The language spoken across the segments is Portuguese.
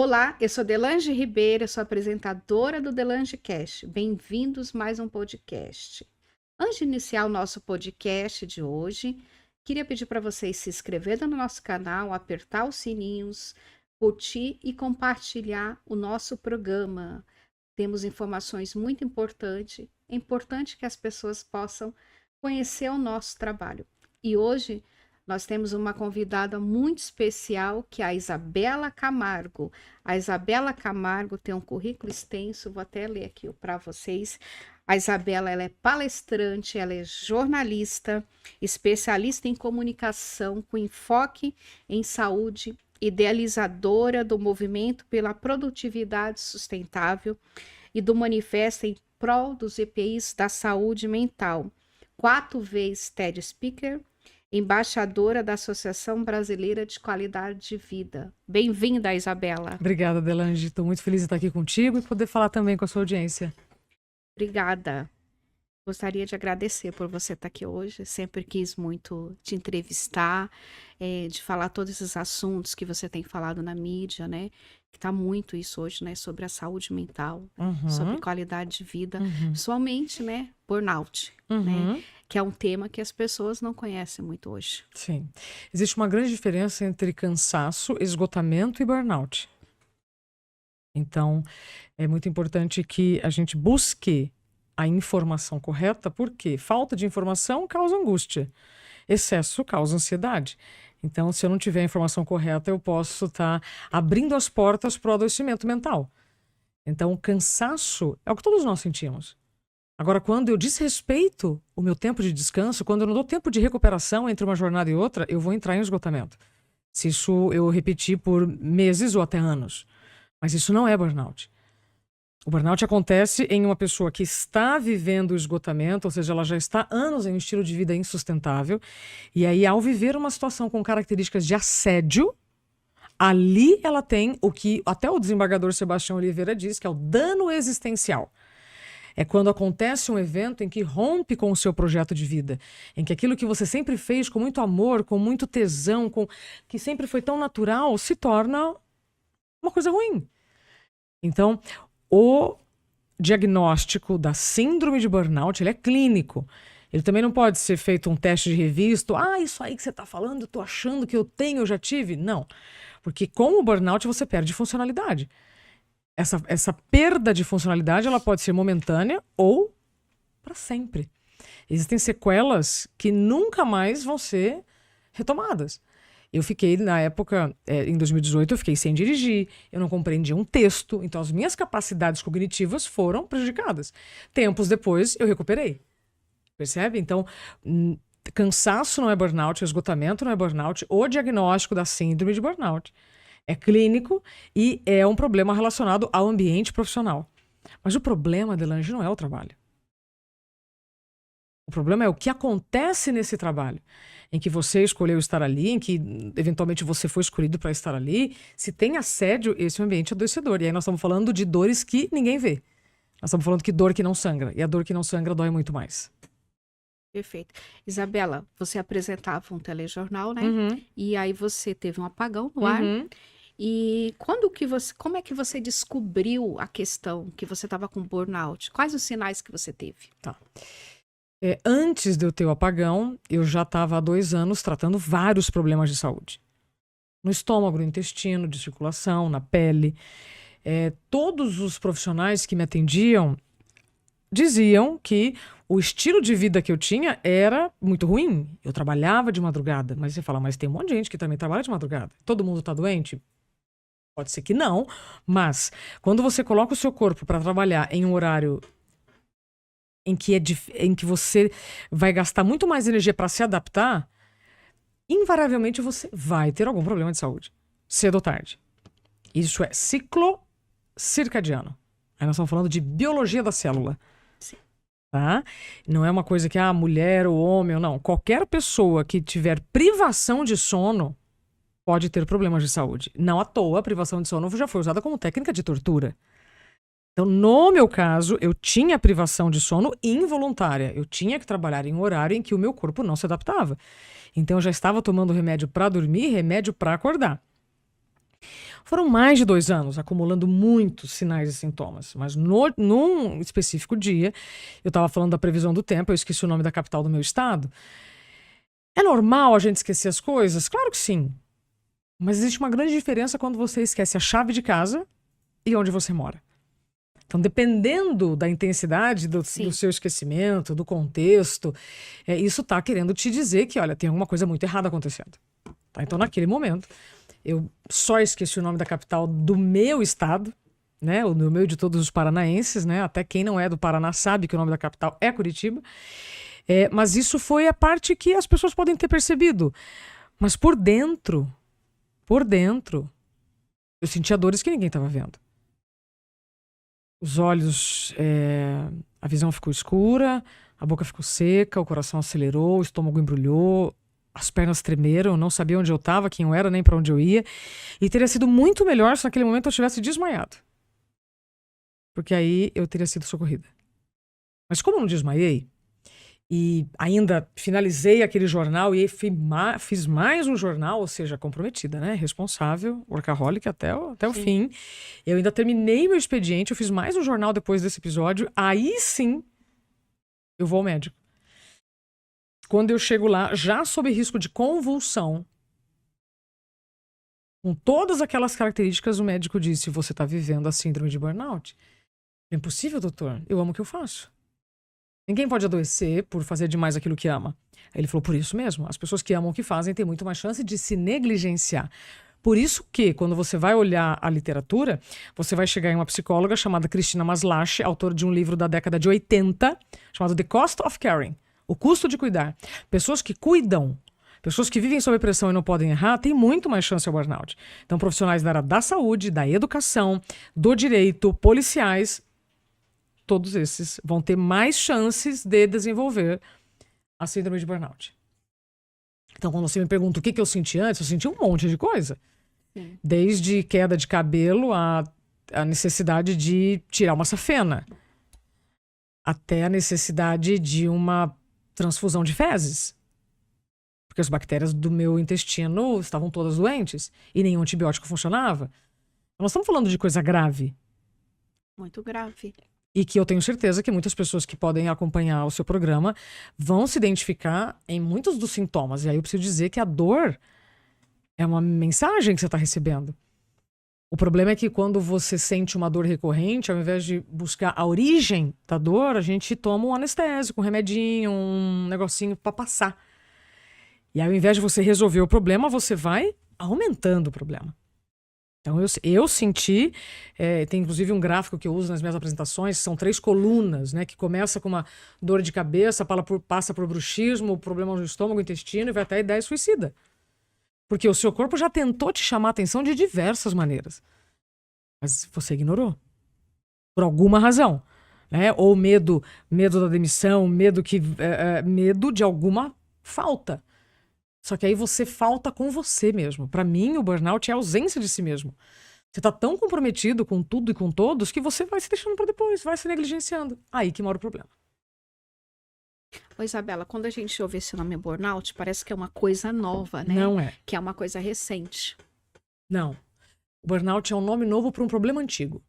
Olá, eu sou Delange Ribeiro, eu sou apresentadora do Delange Cast. Bem-vindos mais um podcast. Antes de iniciar o nosso podcast de hoje, queria pedir para vocês se inscreverem no nosso canal, apertar os sininhos, curtir e compartilhar o nosso programa. Temos informações muito importantes. É importante que as pessoas possam conhecer o nosso trabalho. E hoje nós temos uma convidada muito especial, que é a Isabela Camargo. A Isabela Camargo tem um currículo extenso, vou até ler aqui para vocês. A Isabela, ela é palestrante, ela é jornalista, especialista em comunicação com enfoque em saúde, idealizadora do movimento pela produtividade sustentável e do manifesto em prol dos EPIs da saúde mental. 4 vezes TED Speaker, embaixadora da Associação Brasileira de Qualidade de Vida. Bem-vinda, Isabela. Obrigada, Delange. Estou muito feliz de estar aqui contigo e poder falar também com a sua audiência. Obrigada. Gostaria de agradecer por você estar aqui hoje. Sempre quis muito te entrevistar, de falar todos esses assuntos que você tem falado na mídia, né? Que está muito isso hoje, né? Sobre a saúde mental, sobre qualidade de vida, principalmente, né? Burnout, né? Que é um tema que as pessoas não conhecem muito hoje. Sim. Existe uma grande diferença entre cansaço, esgotamento e burnout. Então, é muito importante que a gente busque a informação correta, porque falta de informação causa angústia, excesso causa ansiedade. Então, se eu não tiver a informação correta, eu posso estar abrindo as portas para o adoecimento mental. Então, o cansaço é o que todos nós sentimos. Agora, quando eu desrespeito o meu tempo de descanso, quando eu não dou tempo de recuperação entre uma jornada e outra, eu vou entrar em esgotamento. Se isso eu repetir por meses ou até anos. Mas isso não é burnout. O burnout acontece em uma pessoa que está vivendo o esgotamento, ou seja, ela já está há anos em um estilo de vida insustentável, e aí, ao viver uma situação com características de assédio, ali ela tem o que até o desembargador Sebastião Oliveira diz, que é o dano existencial. É quando acontece um evento em que rompe com o seu projeto de vida, em que aquilo que você sempre fez com muito amor, com muito tesão, que sempre foi tão natural, se torna uma coisa ruim. Então, o diagnóstico da síndrome de burnout, ele é clínico. Ele também não pode ser feito um teste de revista. Isso aí que você está falando, eu estou achando que eu tenho, eu já tive. Não. Porque com o burnout você perde funcionalidade. Essa perda de funcionalidade, ela pode ser momentânea ou para sempre. Existem sequelas que nunca mais vão ser retomadas. Eu fiquei, na época, em 2018, eu fiquei sem dirigir, eu não compreendia um texto, então as minhas capacidades cognitivas foram prejudicadas. Tempos depois, eu recuperei. Percebe? Então, cansaço não é burnout, esgotamento não é burnout, o diagnóstico da síndrome de burnout é clínico e é um problema relacionado ao ambiente profissional. Mas o problema, Delange, não é o trabalho. O problema é o que acontece nesse trabalho, em que você escolheu estar ali, em que eventualmente você foi escolhido para estar ali. Se tem assédio, esse é um ambiente adoecedor. E aí nós estamos falando de dores que ninguém vê. Nós estamos falando que dor que não sangra. E a dor que não sangra dói muito mais. Perfeito. Isabela, você apresentava um telejornal, né? E aí você teve um apagão no ar. E como é que você descobriu a questão que você estava com burnout? Quais os sinais que você teve? Tá. Antes de eu ter o apagão, eu já estava há 2 anos tratando vários problemas de saúde. No estômago, no intestino, de circulação, na pele. Todos os profissionais que me atendiam diziam que o estilo de vida que eu tinha era muito ruim. Eu trabalhava de madrugada. Mas você fala, mas tem um monte de gente que também trabalha de madrugada. Todo mundo está doente? Pode ser que não. Mas quando você coloca o seu corpo para trabalhar em um horário em que você vai gastar muito mais energia para se adaptar, invariavelmente você vai ter algum problema de saúde, cedo ou tarde. Isso é ciclo circadiano. Aí nós estamos falando de biologia da célula. Sim. Tá? Não é uma coisa que a mulher ou homem ou não. Qualquer pessoa que tiver privação de sono pode ter problemas de saúde. Não à toa, a privação de sono já foi usada como técnica de tortura. Então, no meu caso, eu tinha privação de sono involuntária. Eu tinha que trabalhar em um horário em que o meu corpo não se adaptava. Então, eu já estava tomando remédio para dormir, remédio para acordar. Foram mais de 2 anos, acumulando muitos sinais e sintomas. Mas num específico dia, eu estava falando da previsão do tempo, eu esqueci o nome da capital do meu estado. É normal a gente esquecer as coisas? Claro que sim. Mas existe uma grande diferença quando você esquece a chave de casa e onde você mora. Então, dependendo da intensidade do seu esquecimento, do contexto, isso está querendo te dizer que, olha, tem alguma coisa muito errada acontecendo. Tá? Então, naquele momento, eu só esqueci o nome da capital do meu estado, né? O meu e de todos os paranaenses, né? Até quem não é do Paraná sabe que o nome da capital é Curitiba. Mas isso foi a parte que as pessoas podem ter percebido. Mas por dentro, eu sentia dores que ninguém estava vendo. Os olhos, a visão ficou escura, a boca ficou seca, o coração acelerou, o estômago embrulhou, as pernas tremeram, eu não sabia onde eu estava, quem eu era, nem para onde eu ia. E teria sido muito melhor se naquele momento eu tivesse desmaiado. Porque aí eu teria sido socorrida. Mas como eu não desmaiei, e ainda finalizei aquele jornal e fiz mais um jornal, ou seja, comprometida, né? Responsável, workaholic até o fim. Eu ainda terminei meu expediente, eu fiz mais um jornal depois desse episódio. Aí sim, eu vou ao médico. Quando eu chego lá, já sob risco de convulsão, com todas aquelas características, o médico disse: você está vivendo a síndrome de burnout. É impossível, doutor. Eu amo o que eu faço. Ninguém pode adoecer por fazer demais aquilo que ama. Aí ele falou, por isso mesmo, as pessoas que amam o que fazem têm muito mais chance de se negligenciar. Por isso que, quando você vai olhar a literatura, você vai chegar em uma psicóloga chamada Cristina Maslach, autora de um livro da década de 80, chamado The Cost of Caring, o custo de cuidar. Pessoas que cuidam, pessoas que vivem sob pressão e não podem errar, têm muito mais chance ao burnout. Então, profissionais da área da saúde, da educação, do direito, policiais, todos esses vão ter mais chances de desenvolver a síndrome de burnout. Então, quando você me pergunta o que eu senti antes, eu senti um monte de coisa. Sim. Desde queda de cabelo a necessidade de tirar uma safena, até a necessidade de uma transfusão de fezes. Porque as bactérias do meu intestino estavam todas doentes e nenhum antibiótico funcionava. Nós estamos falando de coisa grave. Muito grave. E que eu tenho certeza que muitas pessoas que podem acompanhar o seu programa vão se identificar em muitos dos sintomas. E aí eu preciso dizer que a dor é uma mensagem que você está recebendo. O problema é que quando você sente uma dor recorrente, ao invés de buscar a origem da dor, a gente toma um anestésico, um remedinho, um negocinho para passar. E aí, ao invés de você resolver o problema, você vai aumentando o problema. Então, eu senti, tem inclusive um gráfico que eu uso nas minhas apresentações, são 3 colunas, né, que começa com uma dor de cabeça, passa por bruxismo, problema no estômago, intestino e vai até a ideia suicida. Porque o seu corpo já tentou te chamar a atenção de diversas maneiras. Mas você ignorou. Por alguma razão. Né? Ou medo da demissão, medo de alguma falta. Só que aí você falta com você mesmo. Para mim, o burnout é a ausência de si mesmo. Você tá tão comprometido com tudo e com todos que você vai se deixando para depois, vai se negligenciando. Aí que mora o problema. Ô, Isabela, quando a gente ouve esse nome burnout, parece que é uma coisa nova, né? Não é. Que é uma coisa recente. Não. O burnout é um nome novo para um problema antigo.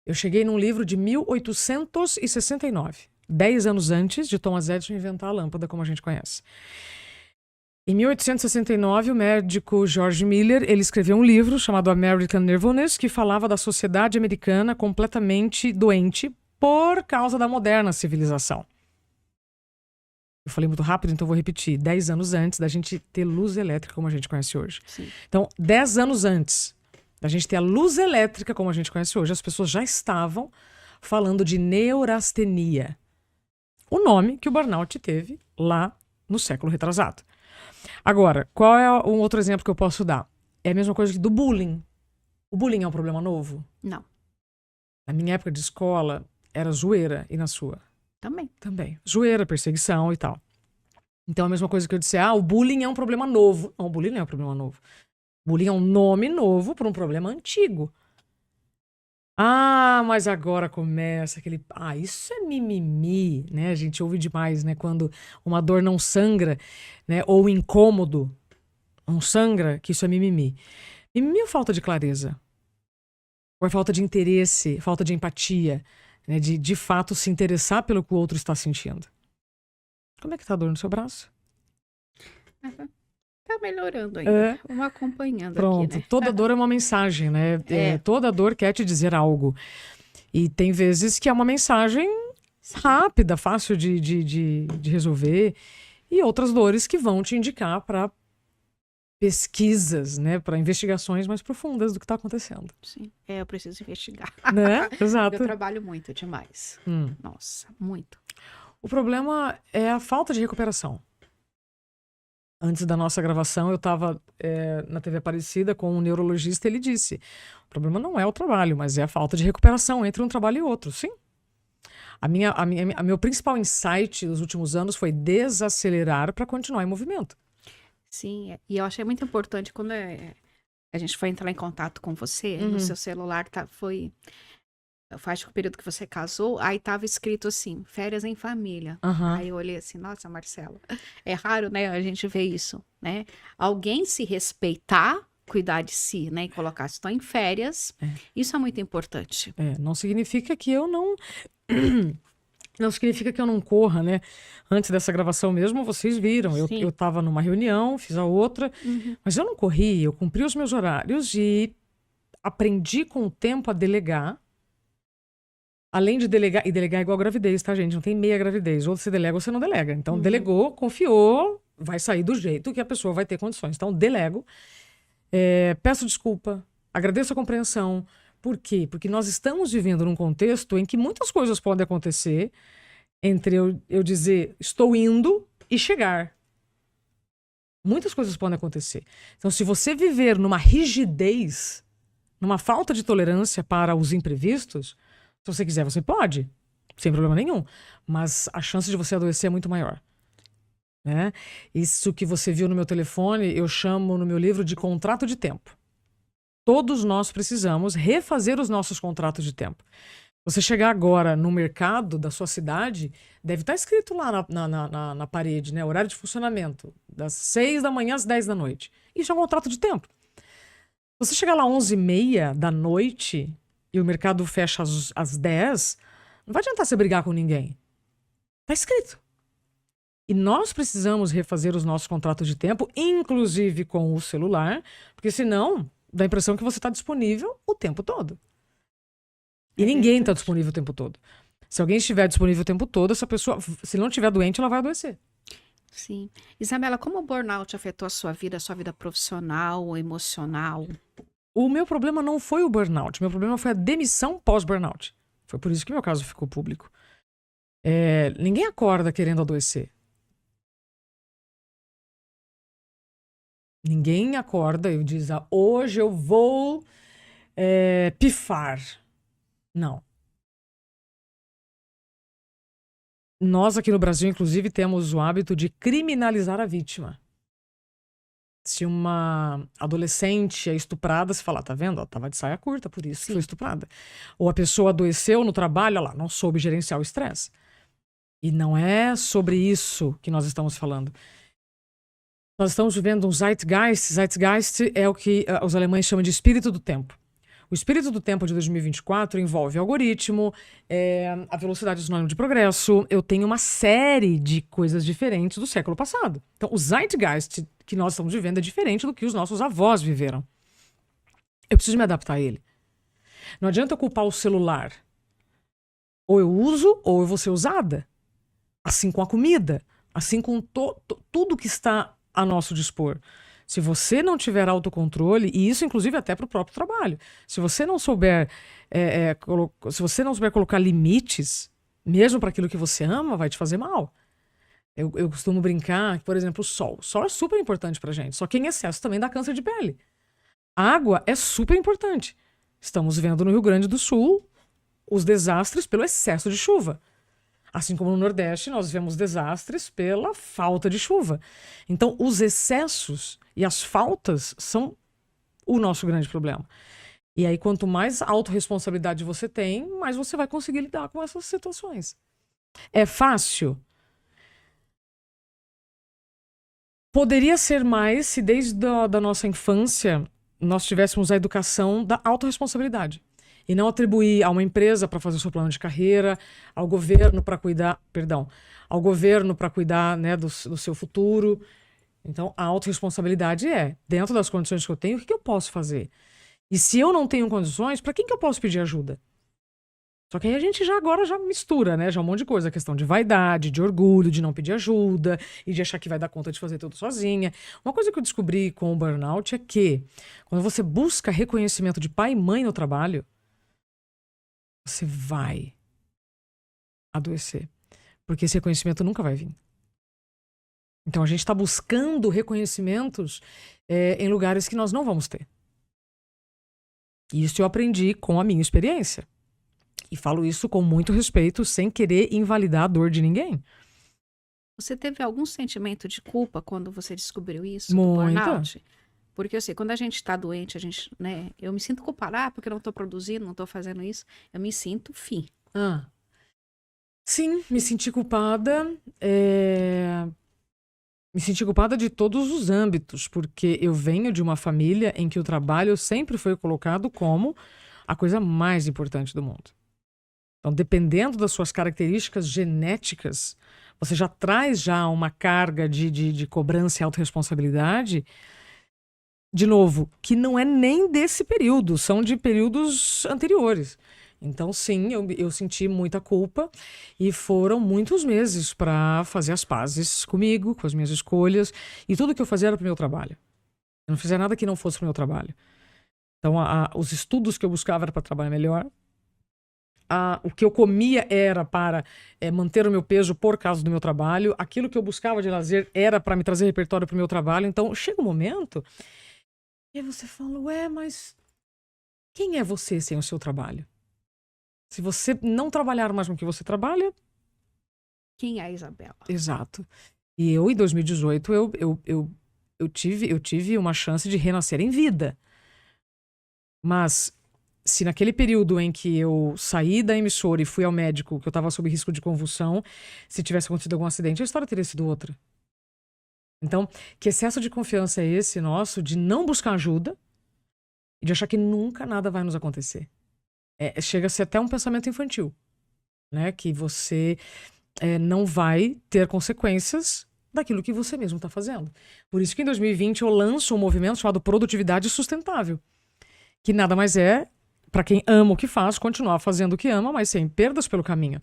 Eu cheguei num livro de 1869, 10 anos antes de Thomas Edison inventar a lâmpada como a gente conhece. Em 1869, o médico George Miller, ele escreveu um livro chamado American Nervousness, que falava da sociedade americana completamente doente por causa da moderna civilização. Eu falei muito rápido, então vou repetir. 10 anos antes da gente ter luz elétrica como a gente conhece hoje. Sim. Então, 10 anos antes da gente ter a luz elétrica como a gente conhece hoje, as pessoas já estavam falando de neurastenia. O nome que o burnout teve lá no século retrasado. Agora, qual é um outro exemplo que eu posso dar? É a mesma coisa que do bullying. O bullying é um problema novo? Não. Na minha época de escola, era zoeira. E na sua? Também. Zoeira, perseguição e tal. Então, a mesma coisa que eu disse, o bullying é um problema novo. Não, o bullying não é um problema novo. O bullying é um nome novo para um problema antigo. Mas agora começa aquele... isso é mimimi, né? A gente ouve demais, né? Quando uma dor não sangra, né? Ou incômodo não sangra, que isso é mimimi. E minha falta de clareza? Ou é falta de interesse, falta de empatia, né? De fato se interessar pelo que o outro está sentindo? Como é que tá a dor no seu braço? Tá melhorando ainda. Vamos acompanhando aqui, Pronto, né? toda dor é uma mensagem, né? Toda dor quer te dizer algo. E tem vezes que é uma mensagem rápida, fácil de resolver, e outras dores que vão te indicar para pesquisas, né? Para investigações mais profundas do que está acontecendo. Sim, eu preciso investigar. Né? Exato. Eu trabalho muito demais. Nossa, muito. O problema é a falta de recuperação. Antes da nossa gravação, eu estava na TV Aparecida com um neurologista e ele disse: o problema não é o trabalho, mas é a falta de recuperação entre um trabalho e outro. Sim. Meu principal insight nos últimos anos foi desacelerar para continuar em movimento. Sim, e eu achei muito importante quando a gente foi entrar em contato com você, no seu celular faz o período que você casou, aí tava escrito assim, férias em família. Aí eu olhei assim, nossa, Marcela, é raro, né, a gente ver isso, né? Alguém se respeitar, cuidar de si, né, e colocar, estou em férias, isso é muito importante. Não significa que eu não... Não significa que eu não corra, né? Antes dessa gravação mesmo, vocês viram. Eu tava numa reunião, fiz a outra, mas eu não corri, eu cumpri os meus horários e aprendi com o tempo a delegar. Além de delegar, e delegar é igual gravidez, tá, gente? Não tem meia gravidez. Ou você delega ou você não delega. Então, delegou, confiou, vai sair do jeito que a pessoa vai ter condições. Então, delego, peço desculpa, agradeço a compreensão. Por quê? Porque nós estamos vivendo num contexto em que muitas coisas podem acontecer entre eu dizer estou indo e chegar. Muitas coisas podem acontecer. Então, se você viver numa rigidez, numa falta de tolerância para os imprevistos, se você quiser, você pode, sem problema nenhum. Mas a chance de você adoecer é muito maior. Né? Isso que você viu no meu telefone, eu chamo no meu livro de contrato de tempo. Todos nós precisamos refazer os nossos contratos de tempo. Você chegar agora no mercado da sua cidade, deve estar escrito lá na parede, né? Horário de funcionamento, das 6 da manhã às 10 da noite. Isso é um contrato de tempo. Você chegar lá às 11h30 da noite e o mercado fecha às 10, não vai adiantar você brigar com ninguém. Está escrito. E nós precisamos refazer os nossos contratos de tempo, inclusive com o celular, porque senão dá a impressão que você está disponível o tempo todo. E ninguém está disponível o tempo todo. Se alguém estiver disponível o tempo todo, essa pessoa, se não estiver doente, ela vai adoecer. Sim. Isabela, como o burnout afetou a sua vida profissional, emocional? O meu problema não foi o burnout, meu problema foi a demissão pós-burnout. Foi por isso que meu caso ficou público. Ninguém acorda querendo adoecer. Ninguém acorda e diz, hoje eu vou pifar. Não. Nós aqui no Brasil, inclusive, temos o hábito de criminalizar a vítima. Se uma adolescente é estuprada, você fala, tá vendo? Ela tava de saia curta, por isso que foi estuprada. Ou a pessoa adoeceu no trabalho, olha lá, não soube gerenciar o estresse. E não é sobre isso que nós estamos falando. Nós estamos vivendo um Zeitgeist. Zeitgeist é o que os alemães chamam de espírito do tempo. O espírito do tempo de 2024 envolve algoritmo, a velocidade sinônimo de progresso. Eu tenho uma série de coisas diferentes do século passado. Então, o Zeitgeist que nós estamos vivendo é diferente do que os nossos avós viveram. Eu preciso me adaptar a ele. Não adianta eu culpar o celular. Ou eu uso, ou eu vou ser usada. Assim com a comida. Assim com tudo que está a nosso dispor. Se você não tiver autocontrole, e isso inclusive até para o próprio trabalho, se você não souber colocar limites, mesmo para aquilo que você ama, vai te fazer mal. Eu costumo brincar, por exemplo, o sol. O sol é super importante pra gente, só que em excesso também dá câncer de pele. A água é super importante. Estamos vendo no Rio Grande do Sul os desastres pelo excesso de chuva. Assim como no Nordeste, nós vemos desastres pela falta de chuva. Então, os excessos e as faltas são o nosso grande problema. E aí, quanto mais autorresponsabilidade você tem, mais você vai conseguir lidar com essas situações. É fácil? Poderia ser mais se desde da nossa infância nós tivéssemos a educação da autorresponsabilidade. E não atribuir a uma empresa para fazer o seu plano de carreira, ao governo para cuidar, ao governo para cuidar, né, do seu futuro. Então, a autorresponsabilidade dentro das condições que eu tenho, o que eu posso fazer? E se eu não tenho condições, para quem que eu posso pedir ajuda? Só que aí a gente agora já mistura, né? Já um monte de coisa. A questão de vaidade, de orgulho, de não pedir ajuda e de achar que vai dar conta de fazer tudo sozinha. Uma coisa que eu descobri com o burnout é que quando você busca reconhecimento de pai e mãe no trabalho, você vai adoecer. Porque esse reconhecimento nunca vai vir. Então a gente está buscando reconhecimentos em lugares que nós não vamos ter. E isso eu aprendi com a minha experiência. E falo isso com muito respeito, sem querer invalidar a dor de ninguém. Você teve algum sentimento de culpa quando você descobriu isso, do Muita. burnout? Porque eu sei, quando a gente está doente, né, eu me sinto culpada, porque eu não estou produzindo, não estou fazendo isso, eu me sinto Sim, me senti culpada. Me senti culpada de todos os âmbitos, porque eu venho de uma família em que o trabalho sempre foi colocado como a coisa mais importante do mundo. Então, dependendo das suas características genéticas, você já traz uma carga de cobrança e autorresponsabilidade, de novo, que não é nem desse período, são de períodos anteriores. Então, sim, eu senti muita culpa e foram muitos meses para fazer as pazes comigo, com as minhas escolhas, e tudo que eu fazia era pro meu trabalho. Eu não fazia nada que não fosse pro meu trabalho. Então, os estudos que eu buscava era para trabalhar melhor. O que eu comia era para manter o meu peso por causa do meu trabalho. Aquilo que eu buscava de lazer era para me trazer repertório para o meu trabalho. Então, chega um momento e aí você fala, mas quem é você sem o seu trabalho? Se você não trabalhar mais no que você trabalha... Quem é a Isabela? Exato. E eu, em 2018, eu tive uma chance de renascer em vida. Mas... se naquele período em que eu saí da emissora e fui ao médico, que eu estava sob risco de convulsão, se tivesse acontecido algum acidente, a história teria sido outra. Então, que excesso de confiança é esse nosso de não buscar ajuda e de achar que nunca nada vai nos acontecer? Chega a ser até um pensamento infantil, né? Que você não vai ter consequências daquilo que você mesmo está fazendo. Por isso que em 2020 eu lanço um movimento chamado Produtividade Sustentável, que nada mais para quem ama o que faz, continuar fazendo o que ama, mas sem perdas pelo caminho.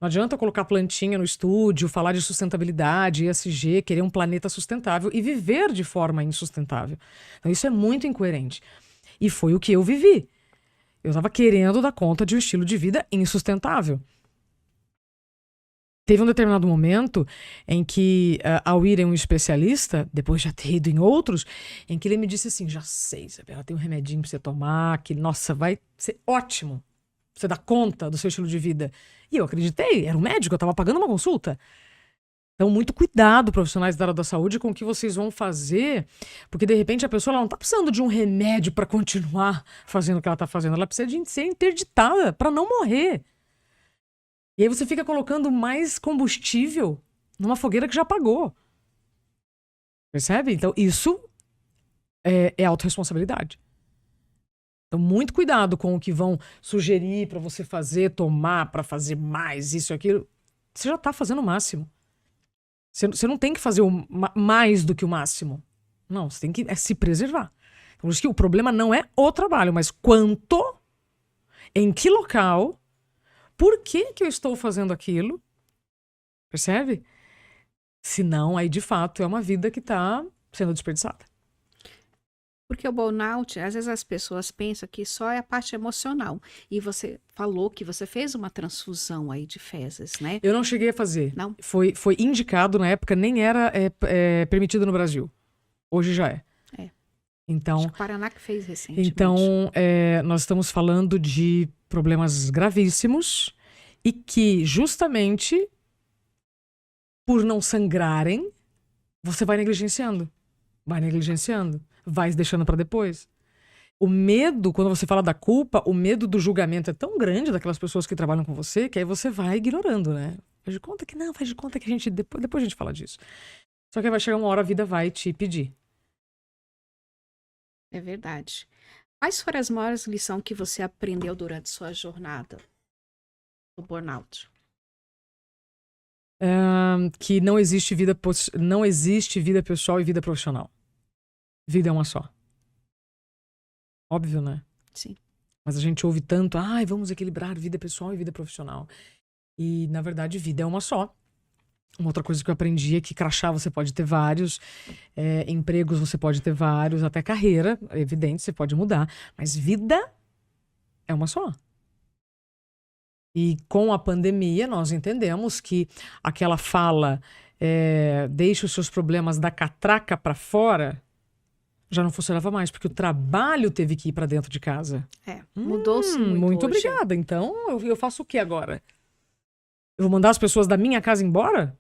Não adianta colocar plantinha no estúdio, falar de sustentabilidade, ESG, querer um planeta sustentável e viver de forma insustentável. Então isso é muito incoerente. E foi o que eu vivi. Eu estava querendo dar conta de um estilo de vida insustentável. Teve um determinado momento em que, ao ir em um especialista, depois de já ter ido em outros, em que ele me disse assim, já sei, Isabela, tem um remedinho pra você tomar, que, nossa, vai ser ótimo. Você dá conta do seu estilo de vida. E eu acreditei, era um médico, eu estava pagando uma consulta. Então, muito cuidado, profissionais da área da saúde, com o que vocês vão fazer, porque, de repente, a pessoa ela não está precisando de um remédio para continuar fazendo o que ela está fazendo, ela precisa de ser interditada para não morrer. E aí você fica colocando mais combustível numa fogueira que já apagou. Percebe? Então, isso é autorresponsabilidade. Então, muito cuidado com o que vão sugerir para você fazer, tomar, para fazer mais, isso e aquilo. Você já está fazendo o máximo. Você não tem que fazer mais do que o máximo. Não, você tem que se preservar. Por isso que o problema não é o trabalho, mas quanto, em que local, por que eu estou fazendo aquilo? Percebe? Senão, aí de fato é uma vida que está sendo desperdiçada. Porque o burnout, às vezes as pessoas pensam que só é a parte emocional. E você falou que você fez uma transfusão aí de fezes, né? Eu não cheguei a fazer. Não? Foi indicado na época, nem era permitido no Brasil. Hoje já é. Então, acho que o Paraná que fez recentemente. Então, nós estamos falando de problemas gravíssimos e que, justamente, por não sangrarem, você vai negligenciando. Vai se deixando para depois. O medo, quando você fala da culpa, o medo do julgamento é tão grande daquelas pessoas que trabalham com você, que aí você vai ignorando, né? Faz de conta que não, faz de conta que a gente... Depois a gente fala disso. Só que aí vai chegar uma hora, a vida vai te pedir. É verdade. Quais foram as maiores lições que você aprendeu durante sua jornada do burnout? Que não existe vida pessoal e vida profissional. Vida é uma só. Óbvio, né? Sim. Mas a gente ouve tanto, vamos equilibrar vida pessoal e vida profissional. E, na verdade, vida é uma só. Uma outra coisa que eu aprendi é que crachá você pode ter vários, empregos você pode ter vários, até carreira, é evidente, você pode mudar. Mas vida é uma só. E com a pandemia, nós entendemos que aquela fala, deixe os seus problemas da catraca para fora, já não funcionava mais, porque o trabalho teve que ir para dentro de casa. Mudou-se muito Muito hoje. obrigada. Então, eu faço o que agora? Eu vou mandar as pessoas da minha casa embora?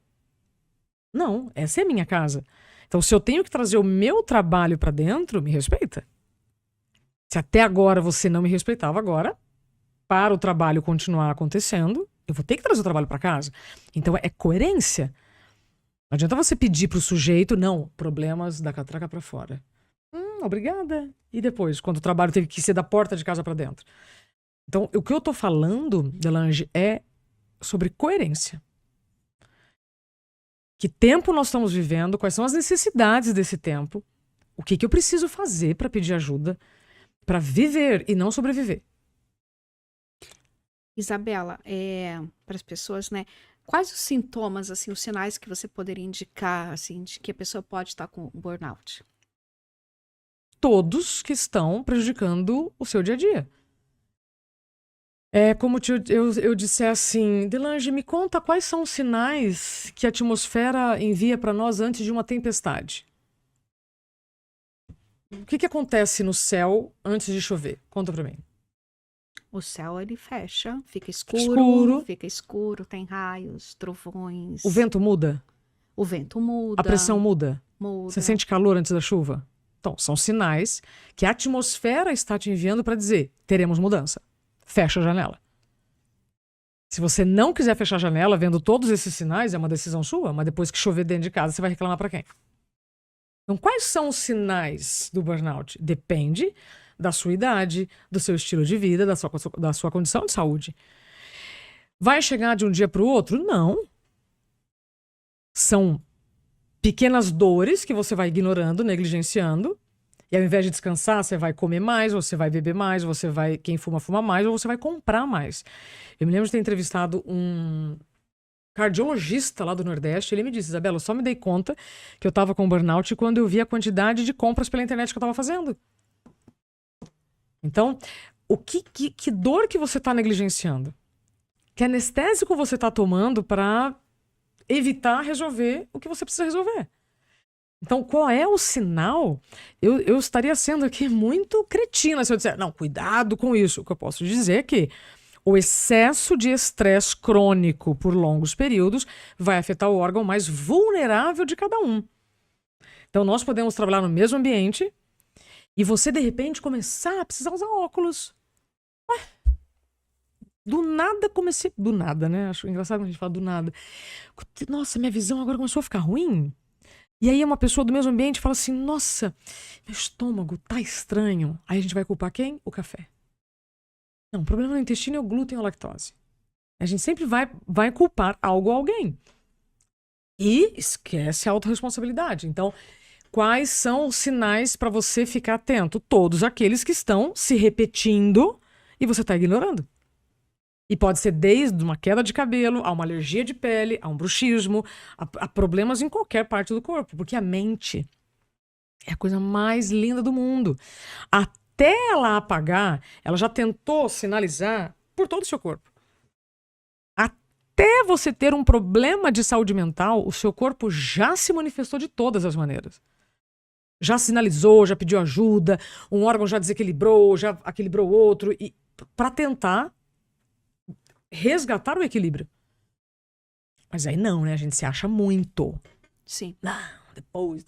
Não, essa é a minha casa. Então, se eu tenho que trazer o meu trabalho para dentro, me respeita. Se até agora você não me respeitava, agora, para o trabalho continuar acontecendo, eu vou ter que trazer o trabalho para casa. Então, é coerência. Não adianta você pedir pro sujeito, não, problemas da catraca para fora. Obrigada. E depois, quando o trabalho teve que ser da porta de casa para dentro? Então, o que eu tô falando, Delange, é sobre coerência. Que tempo nós estamos vivendo? Quais são as necessidades desse tempo? O que eu preciso fazer para pedir ajuda? Para viver e não sobreviver. Isabela, para as pessoas, né? Quais os sintomas, assim, os sinais que você poderia indicar, assim, de que a pessoa pode estar com burnout? Todos que estão prejudicando o seu dia a dia. É como eu disse assim, Delange, me conta quais são os sinais que a atmosfera envia para nós antes de uma tempestade. O que acontece no céu antes de chover? Conta para mim. O céu, ele fecha, fica escuro, tem raios, trovões. O vento muda? O vento muda. A pressão muda? Muda. Você sente calor antes da chuva? Então, são sinais que a atmosfera está te enviando para dizer, teremos mudança. Fecha a janela. Se você não quiser fechar a janela, vendo todos esses sinais, é uma decisão sua, mas depois que chover dentro de casa, você vai reclamar para quem? Então, quais são os sinais do burnout? Depende da sua idade, do seu estilo de vida, da sua condição de saúde. Vai chegar de um dia para o outro? Não. São pequenas dores que você vai ignorando, negligenciando. E ao invés de descansar, você vai comer mais, você vai beber mais, quem fuma, fuma mais, ou você vai comprar mais. Eu me lembro de ter entrevistado um cardiologista lá do Nordeste. Ele me disse, Isabela, eu só me dei conta que eu estava com burnout quando eu vi a quantidade de compras pela internet que eu estava fazendo. Então, que dor que você está negligenciando? Que anestésico você está tomando para evitar resolver o que você precisa resolver? Então, qual é o sinal? Eu estaria sendo aqui muito cretina se eu disser, não, cuidado com isso. O que eu posso dizer é que o excesso de estresse crônico por longos períodos vai afetar o órgão mais vulnerável de cada um. Então, nós podemos trabalhar no mesmo ambiente e você, de repente, começar a precisar usar óculos. Do nada comecei... Do nada, né? Acho engraçado quando a gente fala do nada. Nossa, minha visão agora começou a ficar ruim. E aí uma pessoa do mesmo ambiente fala assim, nossa, meu estômago tá estranho. Aí a gente vai culpar quem? O café. Não, o problema no intestino é o glúten ou a lactose. A gente sempre vai culpar algo ou alguém. E esquece a autorresponsabilidade. Então, quais são os sinais para você ficar atento? Todos aqueles que estão se repetindo e você está ignorando. E pode ser desde uma queda de cabelo, a uma alergia de pele, a um bruxismo, a problemas em qualquer parte do corpo. Porque a mente é a coisa mais linda do mundo. Até ela apagar, ela já tentou sinalizar por todo o seu corpo. Até você ter um problema de saúde mental, o seu corpo já se manifestou de todas as maneiras. Já sinalizou, já pediu ajuda, um órgão já desequilibrou, já equilibrou outro, e para tentar resgatar o equilíbrio. Mas aí não, né? A gente se acha muito. Sim. Depois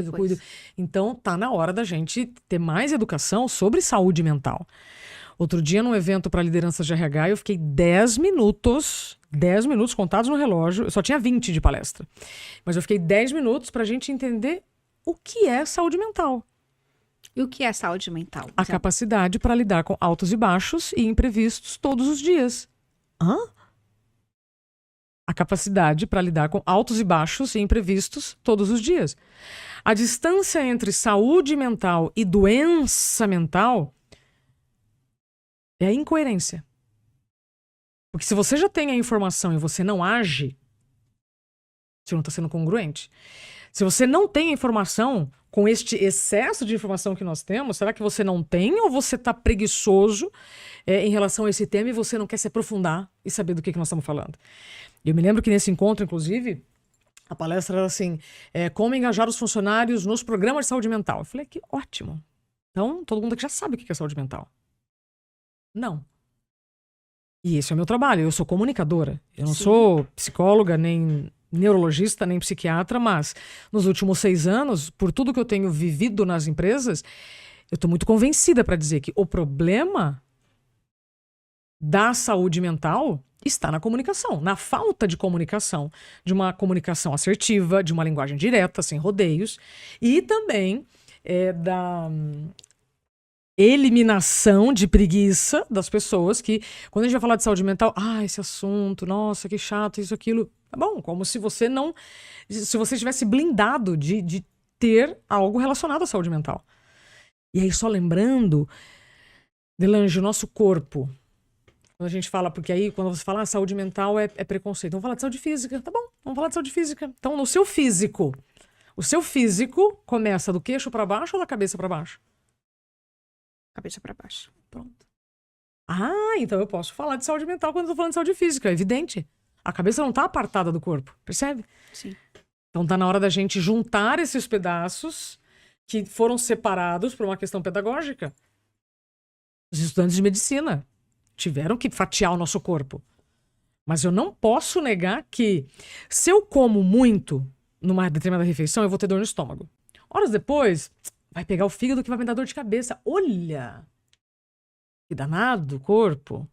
eu cuido. Então tá na hora da gente ter mais educação sobre saúde mental. Outro dia, num evento para lideranças de RH, eu fiquei 10 minutos contados no relógio. Eu só tinha 20 de palestra. Mas eu fiquei 10 minutos pra gente entender o que é saúde mental. E o que é saúde mental? A capacidade para lidar com altos e baixos e imprevistos todos os dias. Hã? A capacidade para lidar com altos e baixos e imprevistos todos os dias. A distância entre saúde mental e doença mental é a incoerência. Porque se você já tem a informação e você não age, você não está sendo congruente. Se você não tem a informação, com este excesso de informação que nós temos, será que você não tem ou você está preguiçoso em relação a esse tema e você não quer se aprofundar e saber do que nós estamos falando? Eu me lembro que nesse encontro, inclusive, a palestra era assim, como engajar os funcionários nos programas de saúde mental. Eu falei, que ótimo. Então, todo mundo aqui já sabe o que é saúde mental. Não. E esse é o meu trabalho, eu sou comunicadora. Eu não sou psicóloga, nem neurologista, nem psiquiatra, mas nos últimos 6 anos, por tudo que eu tenho vivido nas empresas, eu estou muito convencida para dizer que o problema da saúde mental está na comunicação, na falta de comunicação, de uma comunicação assertiva, de uma linguagem direta, sem rodeios, e também da eliminação de preguiça das pessoas que, quando a gente vai falar de saúde mental, esse assunto, nossa, que chato, isso, aquilo. Tá bom, como se você não... Se você estivesse blindado de ter algo relacionado à saúde mental. E aí, só lembrando, Delange, o nosso corpo, quando a gente fala, porque aí, quando você fala saúde mental é preconceito. Vamos falar de saúde física, tá bom, vamos falar de saúde física. Então, no seu físico, o seu físico começa do queixo para baixo ou da cabeça para baixo? Cabeça para baixo. Pronto. Então eu posso falar de saúde mental quando eu tô falando de saúde física, é evidente. A cabeça não tá apartada do corpo, percebe? Sim. Então tá na hora da gente juntar esses pedaços que foram separados por uma questão pedagógica. Os estudantes de medicina tiveram que fatiar o nosso corpo. Mas eu não posso negar que se eu como muito numa determinada refeição, eu vou ter dor no estômago. Horas depois, vai pegar o fígado que vai me dar dor de cabeça. Olha! Que danado o corpo.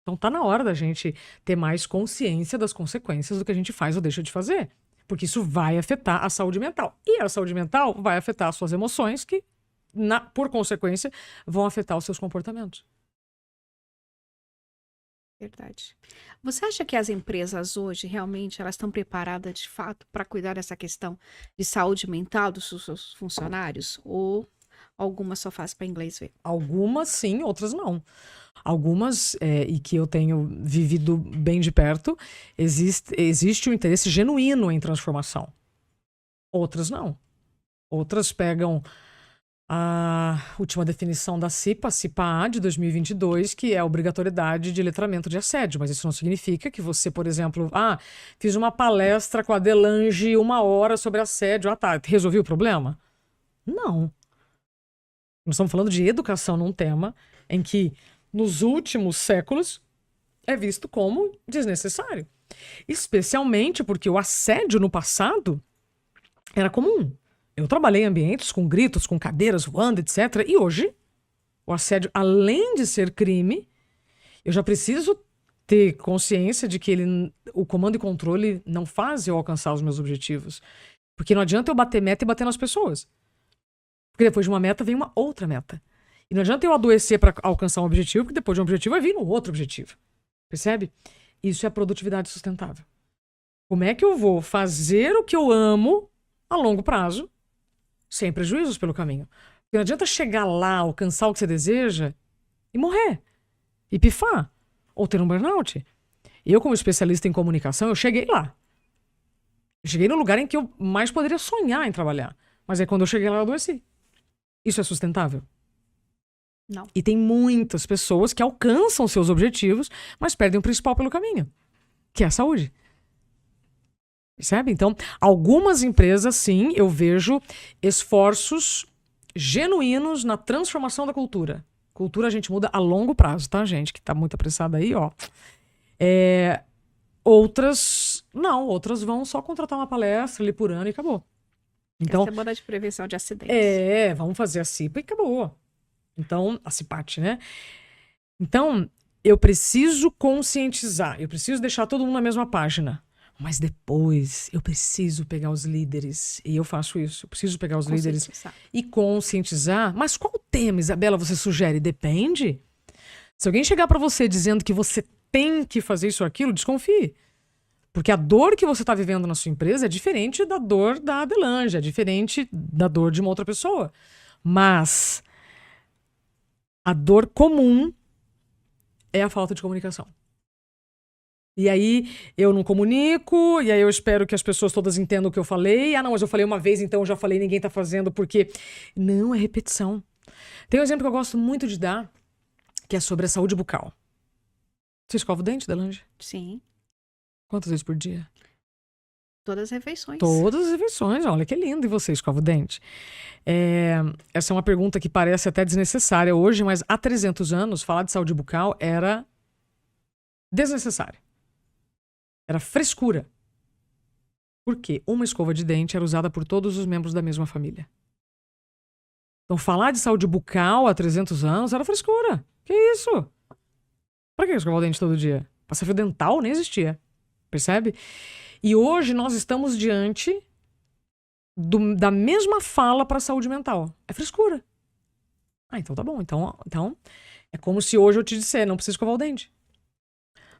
Então tá na hora da gente ter mais consciência das consequências do que a gente faz ou deixa de fazer. Porque isso vai afetar a saúde mental. E a saúde mental vai afetar as suas emoções que, por consequência, vão afetar os seus comportamentos. Verdade. Você acha que as empresas hoje realmente elas estão preparadas de fato para cuidar dessa questão de saúde mental dos seus funcionários? Ou algumas só fazem para inglês ver? Algumas sim, outras não. Algumas, e que eu tenho vivido bem de perto, existe um interesse genuíno em transformação. Outras não. Outras pegam a última definição da CIPA, CIPA-A de 2022, que é a obrigatoriedade de letramento de assédio. Mas isso não significa que você, por exemplo, fiz uma palestra com a Delange 1 hora sobre assédio. Tá, resolvi o problema? Não. Nós estamos falando de educação num tema em que, nos últimos séculos, é visto como desnecessário. Especialmente porque o assédio no passado era comum. Eu trabalhei em ambientes com gritos, com cadeiras voando, etc. E hoje, o assédio, além de ser crime, eu já preciso ter consciência de que o comando e controle não faz eu alcançar os meus objetivos. Porque não adianta eu bater meta e bater nas pessoas. Porque depois de uma meta vem uma outra meta. E não adianta eu adoecer para alcançar um objetivo, porque depois de um objetivo vai vir um outro objetivo. Percebe? Isso é produtividade sustentável. Como é que eu vou fazer o que eu amo a longo prazo, sem prejuízos pelo caminho? Porque não adianta chegar lá, alcançar o que você deseja e morrer, e pifar, ou ter um burnout. Eu, como especialista em comunicação, eu cheguei lá. Eu cheguei no lugar em que eu mais poderia sonhar em trabalhar. Mas aí quando eu cheguei lá, eu adoeci. Isso é sustentável? Não. E tem muitas pessoas que alcançam seus objetivos, mas perdem o principal pelo caminho, que é a saúde. Percebe? Então, algumas empresas, sim, eu vejo esforços genuínos na transformação da cultura. Cultura a gente muda a longo prazo, tá, gente? Que tá muito apressada aí, ó. Outras, não. Outras vão só contratar uma palestra ali por ano e acabou. Então, a Semana de Prevenção de Acidentes. Vamos fazer a CIPA e acabou. Então, a CIPAT, né? Então, eu preciso conscientizar, eu preciso deixar todo mundo na mesma página. Mas depois eu preciso pegar os líderes. E eu faço isso. Eu preciso pegar os líderes e conscientizar. Mas qual tema, Isabela, você sugere? Depende. Se alguém chegar para você dizendo que você tem que fazer isso ou aquilo, desconfie. Porque a dor que você está vivendo na sua empresa é diferente da dor da Adelange, é diferente da dor de uma outra pessoa. Mas a dor comum é a falta de comunicação. E aí eu não comunico, e aí eu espero que as pessoas todas entendam o que eu falei. Ah, não, mas eu falei uma vez, então eu já falei, ninguém tá fazendo, porque... Não, é repetição. Tem um exemplo que eu gosto muito de dar, que é sobre a saúde bucal. Você escova o dente, Adelange? Sim. Quantas vezes por dia? Todas as refeições. Todas as refeições, olha que lindo. E você escova o dente? Essa é uma pergunta que parece até desnecessária hoje, mas há 300 anos, falar de saúde bucal era desnecessário. Era frescura. Por quê? Uma escova de dente era usada por todos os membros da mesma família. Então, falar de saúde bucal há 300 anos era frescura. Que isso? Pra que escovar o dente todo dia? Passar fio dental nem existia. Percebe? E hoje nós estamos diante da mesma fala para a saúde mental. É frescura. Ah, então tá bom. Então é como se hoje eu te disser, não precisa escovar o dente.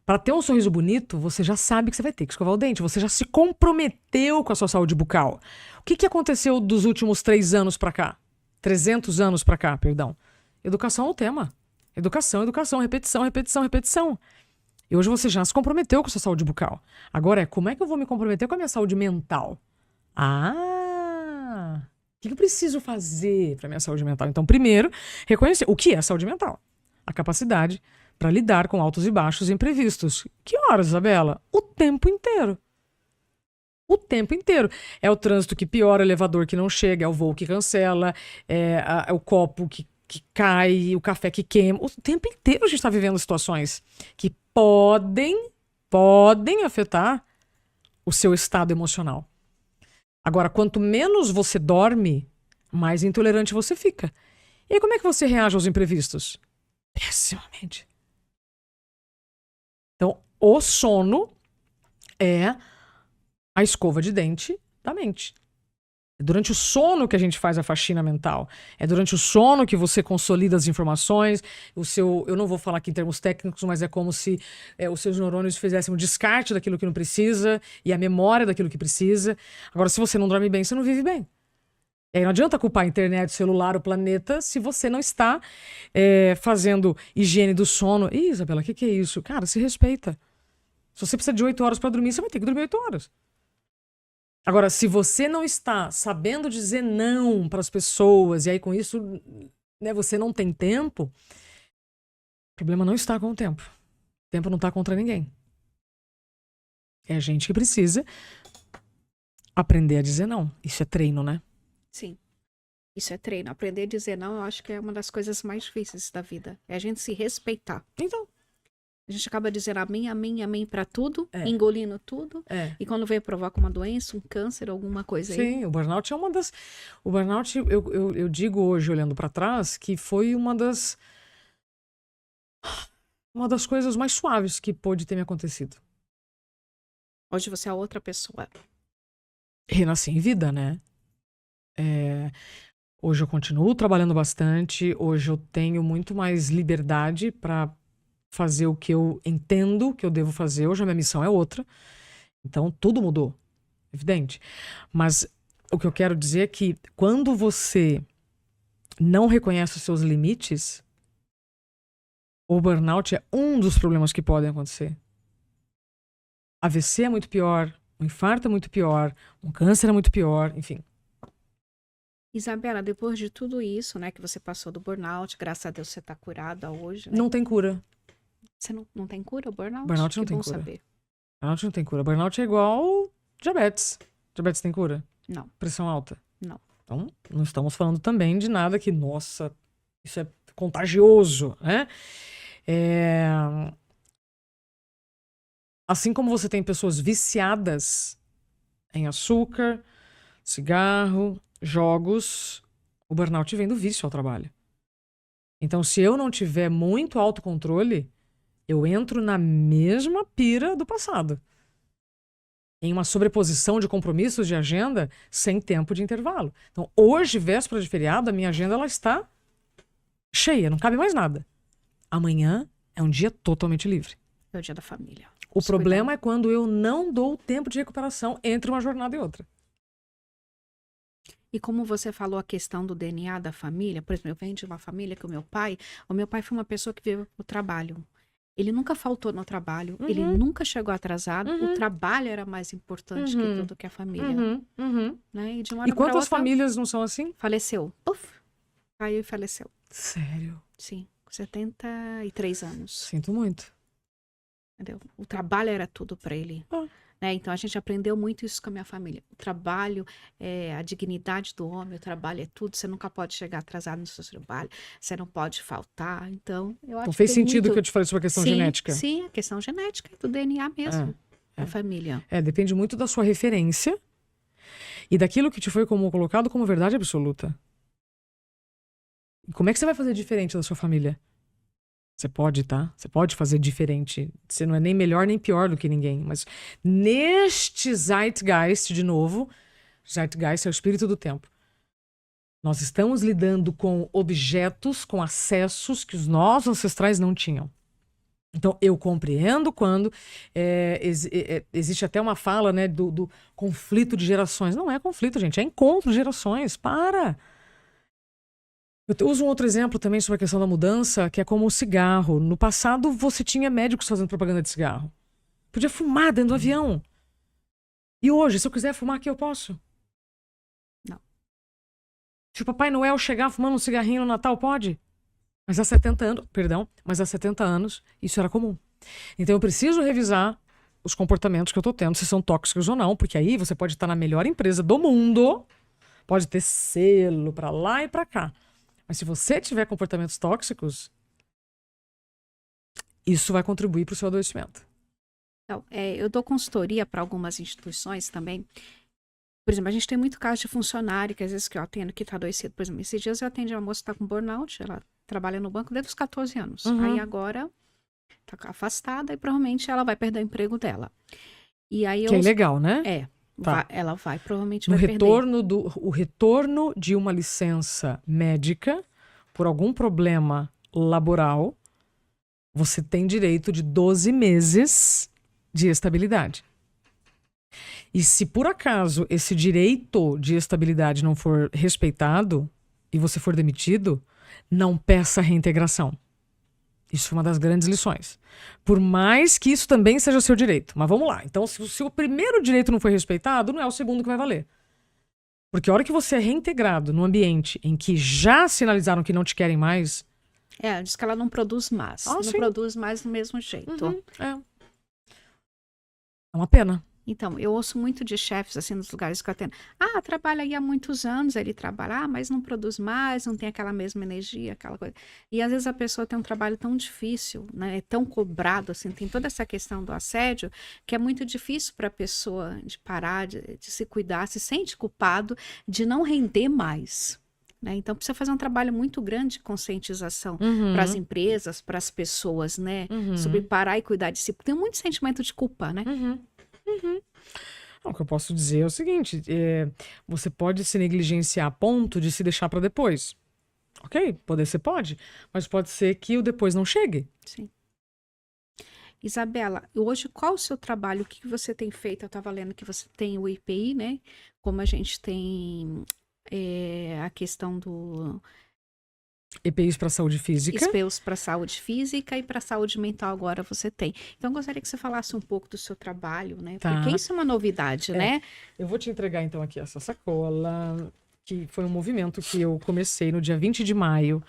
Para ter um sorriso bonito, você já sabe que você vai ter que escovar o dente. Você já se comprometeu com a sua saúde bucal. O que aconteceu dos últimos 3 anos para cá? 300 anos para cá, perdão. Educação é o tema. Educação, educação, repetição, repetição, repetição. E hoje você já se comprometeu com a sua saúde bucal. Agora como é que eu vou me comprometer com a minha saúde mental? O que eu preciso fazer para minha saúde mental? Então, primeiro, reconhecer o que é saúde mental. A capacidade para lidar com altos e baixos imprevistos. Que horas, Isabela? O tempo inteiro. O tempo inteiro. É o trânsito que piora, o elevador que não chega, é o voo que cancela, é o copo que cai, o café que queima. O tempo inteiro a gente está vivendo situações que podem afetar o seu estado emocional. Agora, quanto menos você dorme, mais intolerante você fica. E aí, como é que você reage aos imprevistos? Pessimamente. Então, o sono é a escova de dente da mente. É durante o sono que a gente faz a faxina mental. É durante o sono que você consolida as informações. Eu não vou falar aqui em termos técnicos, mas é como se os seus neurônios fizessem um descarte daquilo que não precisa e a memória daquilo que precisa. Agora, se você não dorme bem, você não vive bem. E aí não adianta culpar a internet, o celular, o planeta, se você não está fazendo higiene do sono. Ih, Isabela, o que é isso? Cara, se respeita. Se você precisa de 8 horas para dormir, você vai ter que dormir 8 horas. Agora, se você não está sabendo dizer não para as pessoas, e aí com isso você não tem tempo, o problema não está com o tempo. O tempo não está contra ninguém. É a gente que precisa aprender a dizer não. Isso é treino, né? Sim. Isso é treino. Aprender a dizer não, eu acho que é uma das coisas mais difíceis da vida. É a gente se respeitar. Então. A gente acaba dizendo amém pra tudo, engolindo tudo. E quando vem provoca uma doença, um câncer, alguma coisa aí. Sim, o burnout é uma das... O burnout, eu digo hoje, olhando para trás, que foi uma das coisas mais suaves que pôde ter me acontecido. Hoje você é outra pessoa. Renasci em vida, né? Hoje eu continuo trabalhando bastante, hoje eu tenho muito mais liberdade para fazer o que eu entendo que eu devo fazer. Hoje a minha missão é outra. Então tudo mudou, evidente. Mas o que eu quero dizer é que quando você não reconhece os seus limites, o burnout é um dos problemas que podem acontecer. AVC é muito pior, um infarto é muito pior, um câncer é muito pior, enfim. Isabela, depois de tudo isso, né, que você passou do burnout, graças a Deus você está curada hoje, né? Não tem cura. Você não tem cura, burnout? Burnout não tem cura. Saber. Burnout não tem cura. Burnout é igual diabetes. Diabetes tem cura? Não. Pressão alta? Não. Então, não estamos falando também de nada que, nossa, isso é contagioso, né? Assim como você tem pessoas viciadas em açúcar, cigarro, jogos, o burnout vem do vício ao trabalho. Então, se eu não tiver muito autocontrole, eu entro na mesma pira do passado. em uma sobreposição de compromissos de agenda sem tempo de intervalo. Então, hoje, véspera de feriado, a minha agenda ela está cheia, não cabe mais nada. Amanhã é um dia totalmente livre. É o dia da família. O problema é quando eu não dou tempo de recuperação entre uma jornada e outra. E como você falou a questão do DNA da família, por exemplo, eu venho de uma família que o meu pai foi uma pessoa que veio pro trabalho. Ele nunca faltou no trabalho, ele nunca chegou atrasado, o trabalho era mais importante que tudo que a família. Né? E de uma hora E pra quantas outra, famílias não são assim? faleceu. Puf, caiu e faleceu. Sério? Sim, com 73 anos. Sinto muito. Entendeu? O trabalho era tudo para ele. Né? Então a gente aprendeu muito isso com a minha família. O trabalho é a dignidade do homem, o trabalho é tudo. Você nunca pode chegar atrasado no seu trabalho, você não pode faltar. Então, eu acho Então fez que tem sentido muito... que eu te falei sobre a questão genética. Sim, a questão genética do DNA mesmo, da família. Depende muito da sua referência e daquilo que te foi colocado como verdade absoluta. E como é que você vai fazer diferente da sua família? Você pode, tá? Você pode fazer diferente. Você não é nem melhor nem pior do que ninguém. Mas neste Zeitgeist, de novo, Zeitgeist é o espírito do tempo. Nós estamos lidando com objetos, com acessos que os nossos ancestrais não tinham. Então, eu compreendo quando existe até uma fala, né, do conflito de gerações. Não é conflito, gente. É encontro de gerações. Para! Eu uso um outro exemplo também sobre a questão da mudança, que é como o cigarro. No passado, você tinha médicos fazendo propaganda de cigarro. Podia fumar dentro do avião. E hoje, se eu quiser fumar aqui, eu posso? Não. Se o Papai Noel chegar fumando um cigarrinho no Natal, pode? Mas há 70 anos, isso era comum. Então eu preciso revisar os comportamentos que eu tô tendo, se são tóxicos ou não, porque aí você pode estar na melhor empresa do mundo, pode ter selo pra lá e pra cá. Mas se você tiver comportamentos tóxicos, isso vai contribuir para o seu adoecimento. Então, eu dou consultoria para algumas instituições também. Por exemplo, a gente tem muito caso de funcionário que às vezes que eu atendo que está adoecido. Por exemplo, esses dias eu atendi uma moça que está com burnout, ela trabalha no banco desde os 14 anos. Aí agora está afastada e provavelmente ela vai perder o emprego dela. E aí que é legal, né? Tá. Ela provavelmente no vai retorno perder. O retorno de uma licença médica por algum problema laboral, você tem direito de 12 meses de estabilidade. E se por acaso esse direito de estabilidade não for respeitado e você for demitido, não peça reintegração. Isso foi uma das grandes lições. Por mais que isso também seja seu direito. Mas vamos lá. Então, se o primeiro direito não foi respeitado, não é o segundo que vai valer. Porque a hora que você é reintegrado num ambiente em que já sinalizaram que não te querem mais... diz que ela não produz mais. Não sim. produz mais do mesmo jeito. É uma pena. Então, eu ouço muito de chefes, assim, nos lugares que eu atendo. Trabalha aí há muitos anos, ele trabalha, mas não produz mais, não tem aquela mesma energia, aquela coisa. E às vezes a pessoa tem um trabalho tão difícil, né, é tão cobrado, assim, tem toda essa questão do assédio, que é muito difícil para a pessoa de parar, de se cuidar, se sente culpado de não render mais. Né? Então, precisa fazer um trabalho muito grande de conscientização para as empresas, para as pessoas, né? Sobre parar e cuidar de si. Porque tem muito sentimento de culpa, né? O que eu posso dizer é o seguinte, você pode se negligenciar a ponto de se deixar para depois. Ok, poder você pode, mas pode ser que o depois não chegue. Sim. Isabela, hoje qual o seu trabalho? O que você tem feito? Eu estava lendo que você tem o IPI, né? Como a gente tem a questão do... EPIs para saúde física. EPIs para saúde física e para saúde mental agora você tem. Então, eu gostaria que você falasse um pouco do seu trabalho, né? Tá. Porque isso é uma novidade, né? Eu vou te entregar, então, aqui essa sacola, que foi um movimento que eu comecei no dia 20 de maio,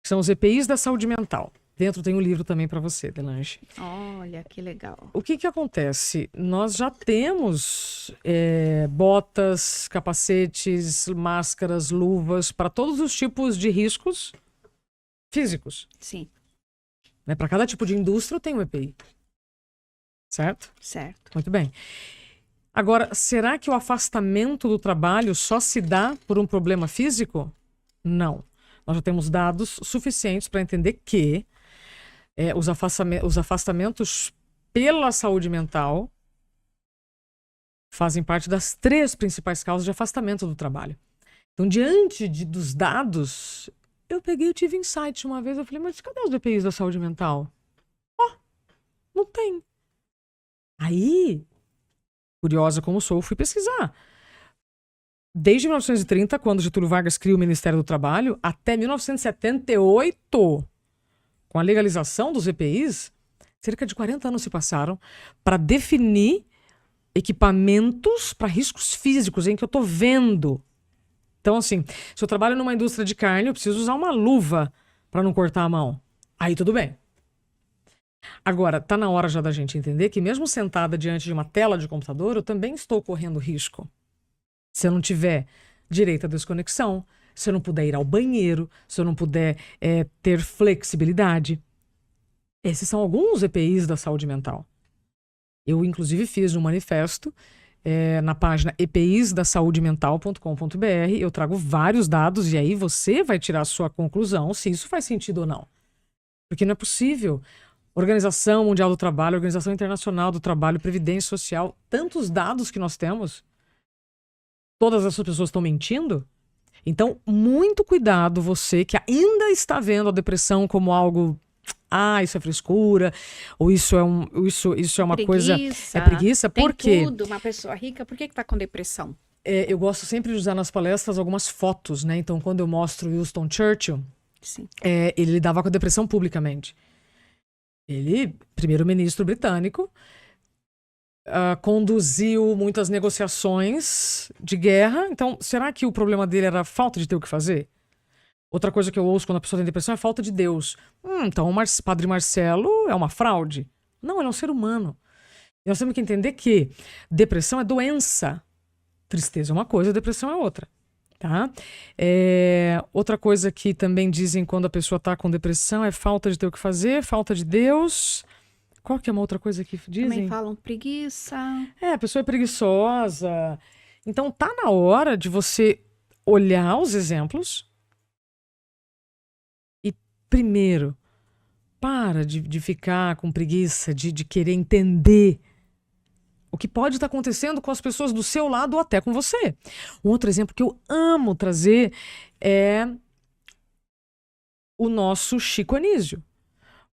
que são os EPIs da saúde mental. Dentro tem um livro também para você, Delange. Olha, que legal. O que acontece? Nós já temos botas, capacetes, máscaras, luvas, para todos os tipos de riscos físicos. Sim. Né? Para cada tipo de indústria tem um EPI. Certo? Certo. Muito bem. Agora, será que o afastamento do trabalho só se dá por um problema físico? Não. Nós já temos dados suficientes para entender que os afastamentos pela saúde mental fazem parte das 3 principais causas de afastamento do trabalho. Então, diante dos dados, eu tive insight uma vez, eu falei, mas cadê os EPIs da saúde mental? Não tem. Aí, curiosa como sou, fui pesquisar. Desde 1930, quando Getúlio Vargas cria o Ministério do Trabalho, até 1978, com a legalização dos EPIs, cerca de 40 anos se passaram para definir equipamentos para riscos físicos em que eu tô vendo. Então, assim, se eu trabalho numa indústria de carne, eu preciso usar uma luva para não cortar a mão. Aí tudo bem. Agora, tá na hora já da gente entender que mesmo sentada diante de uma tela de computador, eu também estou correndo risco. Se eu não tiver direito à desconexão, se eu não puder ir ao banheiro, se eu não puder ter flexibilidade. Esses são alguns EPIs da saúde mental. Eu, inclusive, fiz um manifesto na página episdasaudemental.com.br. Eu trago vários dados e aí você vai tirar a sua conclusão se isso faz sentido ou não. Porque não é possível. Organização Mundial do Trabalho, Organização Internacional do Trabalho, Previdência Social, tantos dados que nós temos. Todas essas pessoas estão mentindo? Então, muito cuidado você que ainda está vendo a depressão como algo... isso é frescura, ou isso é uma coisa... É preguiça. Por quê? Tudo, uma pessoa rica, por que está com depressão? Eu gosto sempre de usar nas palestras algumas fotos, né? Então, quando eu mostro Winston Churchill, Sim. Ele lidava com a depressão publicamente. Ele, primeiro-ministro britânico, conduziu muitas negociações de guerra. Então, será que o problema dele era a falta de ter o que fazer? Outra coisa que eu ouço quando a pessoa tem depressão é falta de Deus. Então o Padre Marcelo é uma fraude. Não, ele é um ser humano. E nós temos que entender que depressão é doença. Tristeza é uma coisa, depressão é outra. Tá? Outra coisa que também dizem quando a pessoa está com depressão é falta de ter o que fazer, falta de Deus. Qual que é uma outra coisa que dizem? Também falam preguiça. A pessoa é preguiçosa. Então tá na hora de você olhar os exemplos. Primeiro, para de ficar com preguiça, de querer entender o que pode estar acontecendo com as pessoas do seu lado ou até com você. Um outro exemplo que eu amo trazer é o nosso Chico Anísio.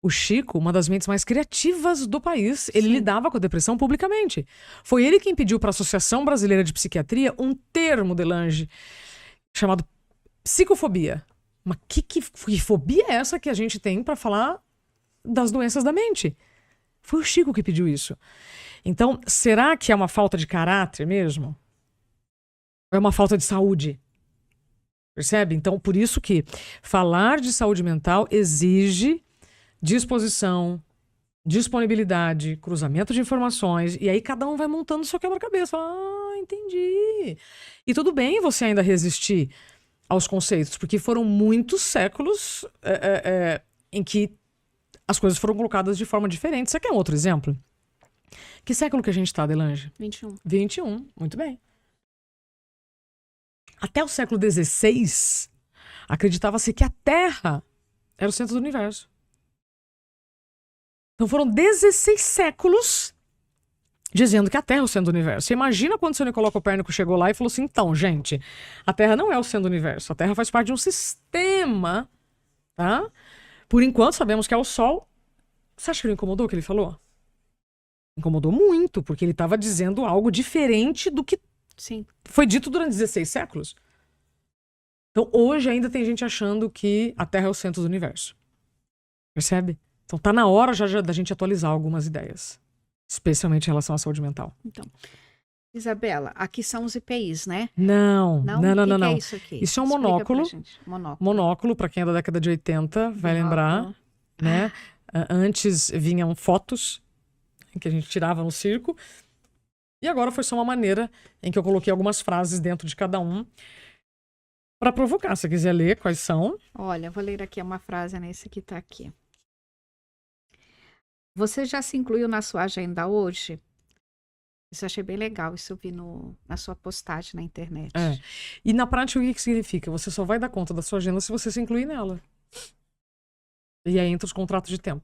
O Chico, uma das mentes mais criativas do país, ele lidava com a depressão publicamente. Foi ele quem pediu para a Associação Brasileira de Psiquiatria um termo, Delange, chamado psicofobia. Mas que fobia é essa que a gente tem para falar das doenças da mente? Foi o Chico que pediu isso. Então, será que é uma falta de caráter mesmo? Ou é uma falta de saúde? Percebe? Então, por isso que falar de saúde mental exige disposição, disponibilidade, cruzamento de informações, e aí cada um vai montando o seu quebra-cabeça. Entendi. E tudo bem você ainda resistir aos conceitos, porque foram muitos séculos em que as coisas foram colocadas de forma diferente. Você quer um outro exemplo? Que século que a gente está, Delange? 21. 21, muito bem. Até o século XVI, acreditava-se que a Terra era o centro do universo. Então foram 16 séculos dizendo que a Terra é o centro do universo. Você imagina quando o seu Nicolau Copérnico chegou lá e falou assim, então, gente, a Terra não é o centro do universo. A Terra faz parte de um sistema, tá? Por enquanto, sabemos que é o Sol. Você acha que ele incomodou o que ele falou? Incomodou muito, porque ele estava dizendo algo diferente do que foi dito durante 16 séculos. Então, hoje ainda tem gente achando que a Terra é o centro do universo. Percebe? Então, tá na hora já da gente atualizar algumas ideias. Especialmente em relação à saúde mental. Então, Isabela, aqui são os EPIs, né? Não. O que é isso aqui? Isso é um Explica monóculo. pra gente. Monóculo, para quem é da década de 80, vai lembrar, né? Antes vinham fotos que a gente tirava no circo. E agora foi só uma maneira em que eu coloquei algumas frases dentro de cada um para provocar. Se você quiser ler quais são. Olha, vou ler aqui uma frase nesse que tá aqui. Você já se incluiu na sua agenda hoje? Isso eu achei bem legal, isso eu vi na sua postagem na internet. E na prática, o que significa? Você só vai dar conta da sua agenda se você se incluir nela. E aí entra os contratos de tempo.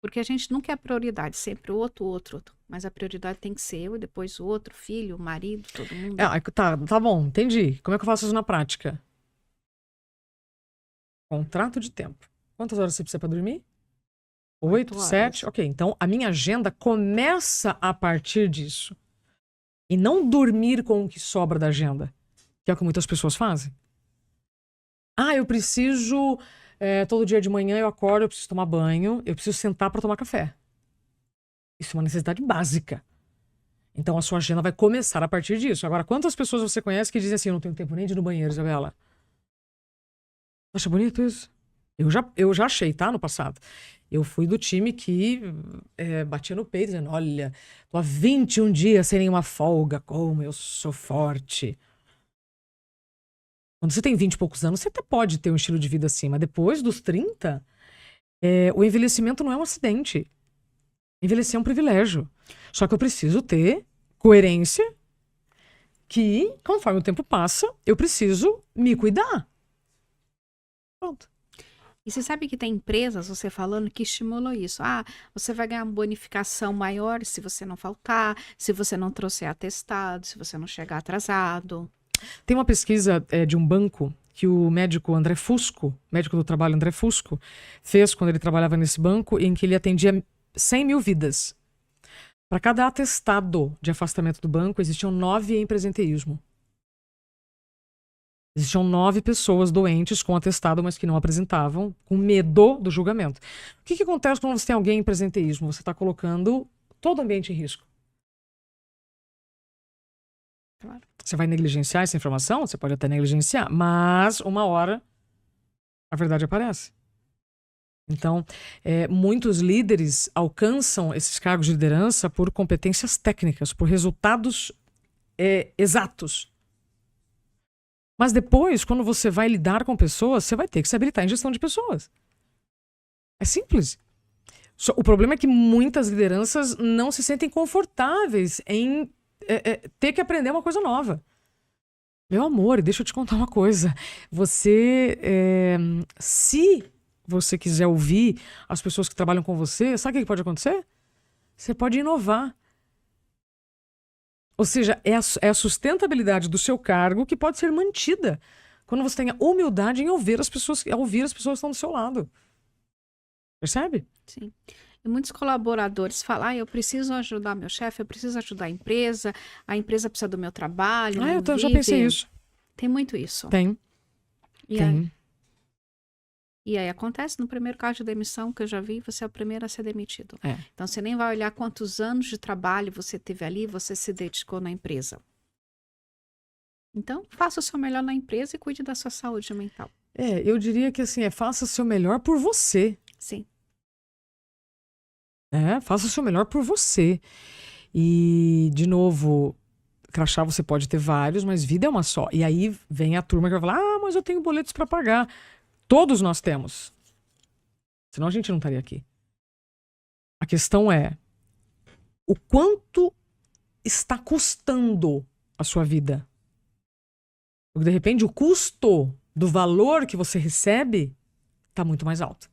Porque a gente nunca é a prioridade, sempre o outro, o outro, o outro. Mas a prioridade tem que ser eu e depois o outro, filho, o marido, todo mundo. Tá bom, entendi. Como é que eu faço isso na prática? Contrato de tempo. Quantas horas você precisa para dormir? 8, 7? Ok, então a minha agenda começa a partir disso. E não dormir com o que sobra da agenda, que é o que muitas pessoas fazem. Eu preciso... todo dia de manhã eu acordo, eu preciso tomar banho, eu preciso sentar para tomar café. Isso é uma necessidade básica. Então a sua agenda vai começar a partir disso. Agora, quantas pessoas você conhece que dizem assim, eu não tenho tempo nem de ir no banheiro, Isabela? Acha bonito isso? Eu já achei, tá? No passado. Eu fui do time que batia no peito, dizendo, olha, tô há 21 dias sem nenhuma folga, como eu sou forte. Quando você tem 20 e poucos anos, você até pode ter um estilo de vida assim, mas depois dos 30, o envelhecimento não é um acidente. Envelhecer é um privilégio. Só que eu preciso ter coerência que, conforme o tempo passa, eu preciso me cuidar. Pronto. E você sabe que tem empresas, você falando, que estimulam isso. Você vai ganhar uma bonificação maior se você não faltar, se você não trouxer atestado, se você não chegar atrasado. Tem uma pesquisa de um banco que o médico André Fusco, médico do trabalho André Fusco, fez quando ele trabalhava nesse banco, em que ele atendia 100 mil vidas. Para cada atestado de afastamento do banco, existiam 9 em presenteísmo. Existiam 9 pessoas doentes com atestado, mas que não apresentavam, com medo do julgamento. O que acontece quando você tem alguém em presenteísmo? Você está colocando todo o ambiente em risco. Claro. Você vai negligenciar essa informação? Você pode até negligenciar, mas uma hora a verdade aparece. Então, muitos líderes alcançam esses cargos de liderança por competências técnicas, por resultados exatos. Mas depois, quando você vai lidar com pessoas, você vai ter que se habilitar em gestão de pessoas. É simples. O problema é que muitas lideranças não se sentem confortáveis em ter que aprender uma coisa nova. Meu amor, deixa eu te contar uma coisa. Se você quiser ouvir as pessoas que trabalham com você, sabe o que pode acontecer? Você pode inovar. Ou seja, é a sustentabilidade do seu cargo que pode ser mantida quando você tem a humildade em ouvir as pessoas que estão do seu lado. Percebe? Sim. E muitos colaboradores falam, eu preciso ajudar meu chefe, eu preciso ajudar a empresa precisa do meu trabalho. Eu já pensei isso. Tem muito isso. Tem. E aí acontece no primeiro caso de demissão que eu já vi, você é o primeiro a ser demitido. Então você nem vai olhar quantos anos de trabalho você teve ali, você se dedicou na empresa. Então, faça o seu melhor na empresa e cuide da sua saúde mental. Eu diria que assim, faça o seu melhor por você. Sim. Faça o seu melhor por você. E, de novo, crachá você pode ter vários, mas vida é uma só. E aí vem a turma que vai falar, mas eu tenho boletos para pagar. Todos nós temos. Senão a gente não estaria aqui. A questão é o quanto está custando a sua vida. Porque, de repente, o custo do valor que você recebe está muito mais alto.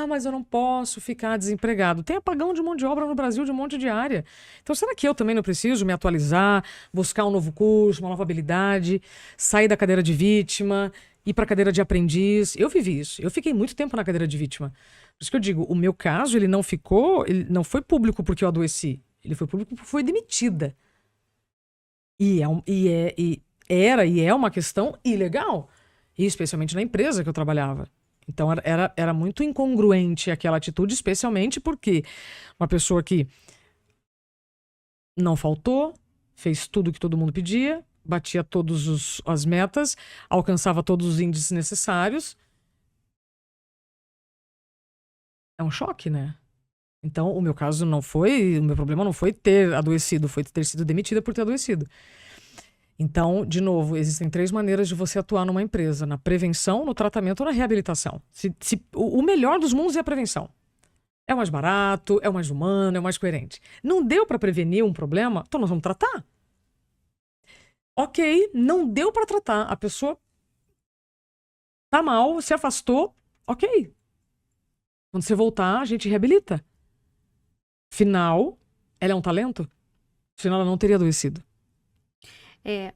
Mas eu não posso ficar desempregado. Tem apagão de mão de obra no Brasil de um monte de área. Então, será que eu também não preciso me atualizar, buscar um novo curso, uma nova habilidade, sair da cadeira de vítima, ir para a cadeira de aprendiz? Eu vivi isso. Eu fiquei muito tempo na cadeira de vítima. Por isso que eu digo, o meu caso, ele não foi público porque eu adoeci. Ele foi público porque foi demitida. Era uma questão ilegal. E especialmente na empresa que eu trabalhava. Então era muito incongruente aquela atitude, especialmente porque uma pessoa que não faltou, fez tudo que todo mundo pedia, batia todas as metas, alcançava todos os índices necessários. É um choque, né? Então o meu problema não foi ter adoecido, foi ter sido demitida por ter adoecido. Então, de novo, existem 3 maneiras de você atuar numa empresa: na prevenção, no tratamento ou na reabilitação. O melhor dos mundos é a prevenção. É o mais barato, é o mais humano, é o mais coerente. Não deu para prevenir um problema, então nós vamos tratar. Ok, não deu para tratar, a pessoa tá mal, se afastou, ok. Quando você voltar, a gente reabilita. Afinal, ela é um talento? Senão ela não teria adoecido.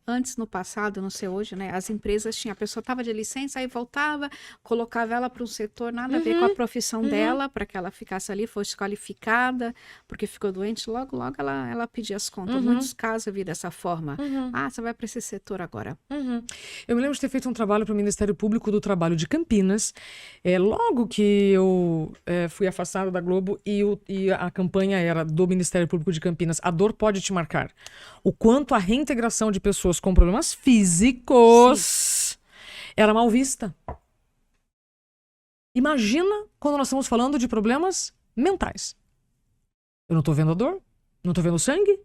Antes, no passado, não sei hoje, né? As empresas tinham, a pessoa estava de licença, aí voltava, colocava ela para um setor nada a ver com a profissão dela, para que ela ficasse ali, fosse qualificada, porque ficou doente, logo, logo ela pedia as contas. Muitos casos eu vi dessa forma. Ah, você vai para esse setor agora. Eu me lembro de ter feito um trabalho para o Ministério Público do Trabalho de Campinas. Logo que eu fui afastada da Globo e a campanha era do Ministério Público de Campinas, a dor pode te marcar. O quanto a reintegração de pessoas com problemas físicos era mal vista. Imagina quando nós estamos falando de problemas mentais. Eu não estou vendo a dor, não estou vendo o sangue.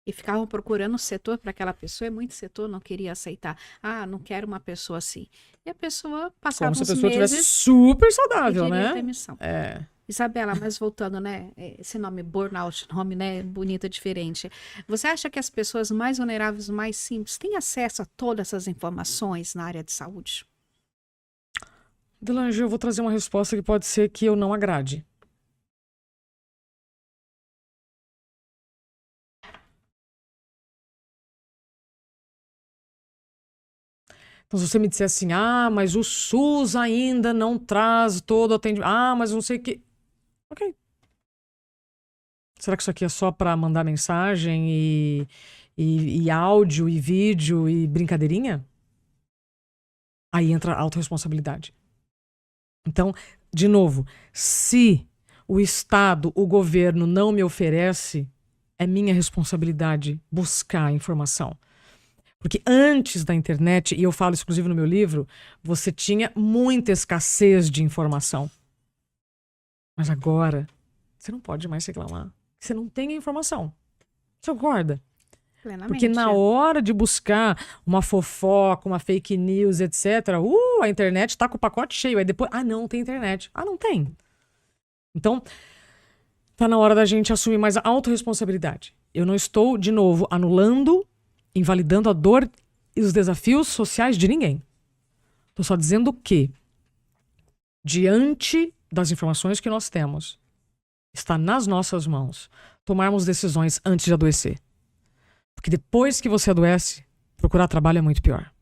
E ficavam procurando setor para aquela pessoa, e muito setor não queria aceitar. Ah, não quero uma pessoa assim. E a pessoa passava Como se a uns pessoa estivesse meses super e saudável, queria né? demissão. Isabela, mas voltando, né? Esse nome burnout, nome, né? Bonito, diferente. Você acha que as pessoas mais vulneráveis, mais simples, têm acesso a todas essas informações na área de saúde? Delange, eu vou trazer uma resposta que pode ser que eu não agrade. Então, se você me disser assim, mas o SUS ainda não traz todo o atendimento. Mas não sei o que. Ok. Será que isso aqui é só para mandar mensagem e áudio e vídeo e brincadeirinha? Aí entra a autorresponsabilidade. Então, de novo, se o Estado, o governo não me oferece, é minha responsabilidade buscar a informação. Porque antes da internet, e eu falo isso inclusive no meu livro, você tinha muita escassez de informação. Mas agora, você não pode mais reclamar. Você não tem a informação. Você concorda? Plenamente. Porque na hora de buscar uma fofoca, uma fake news, etc., a internet tá com o pacote cheio. Aí depois, não tem internet. Não tem. Então, tá na hora da gente assumir mais a autorresponsabilidade. Eu não estou, de novo, anulando, invalidando a dor e os desafios sociais de ninguém. Estou só dizendo que, diante das informações que nós temos, está nas nossas mãos tomarmos decisões antes de adoecer. Porque depois que você adoece, procurar trabalho é muito pior.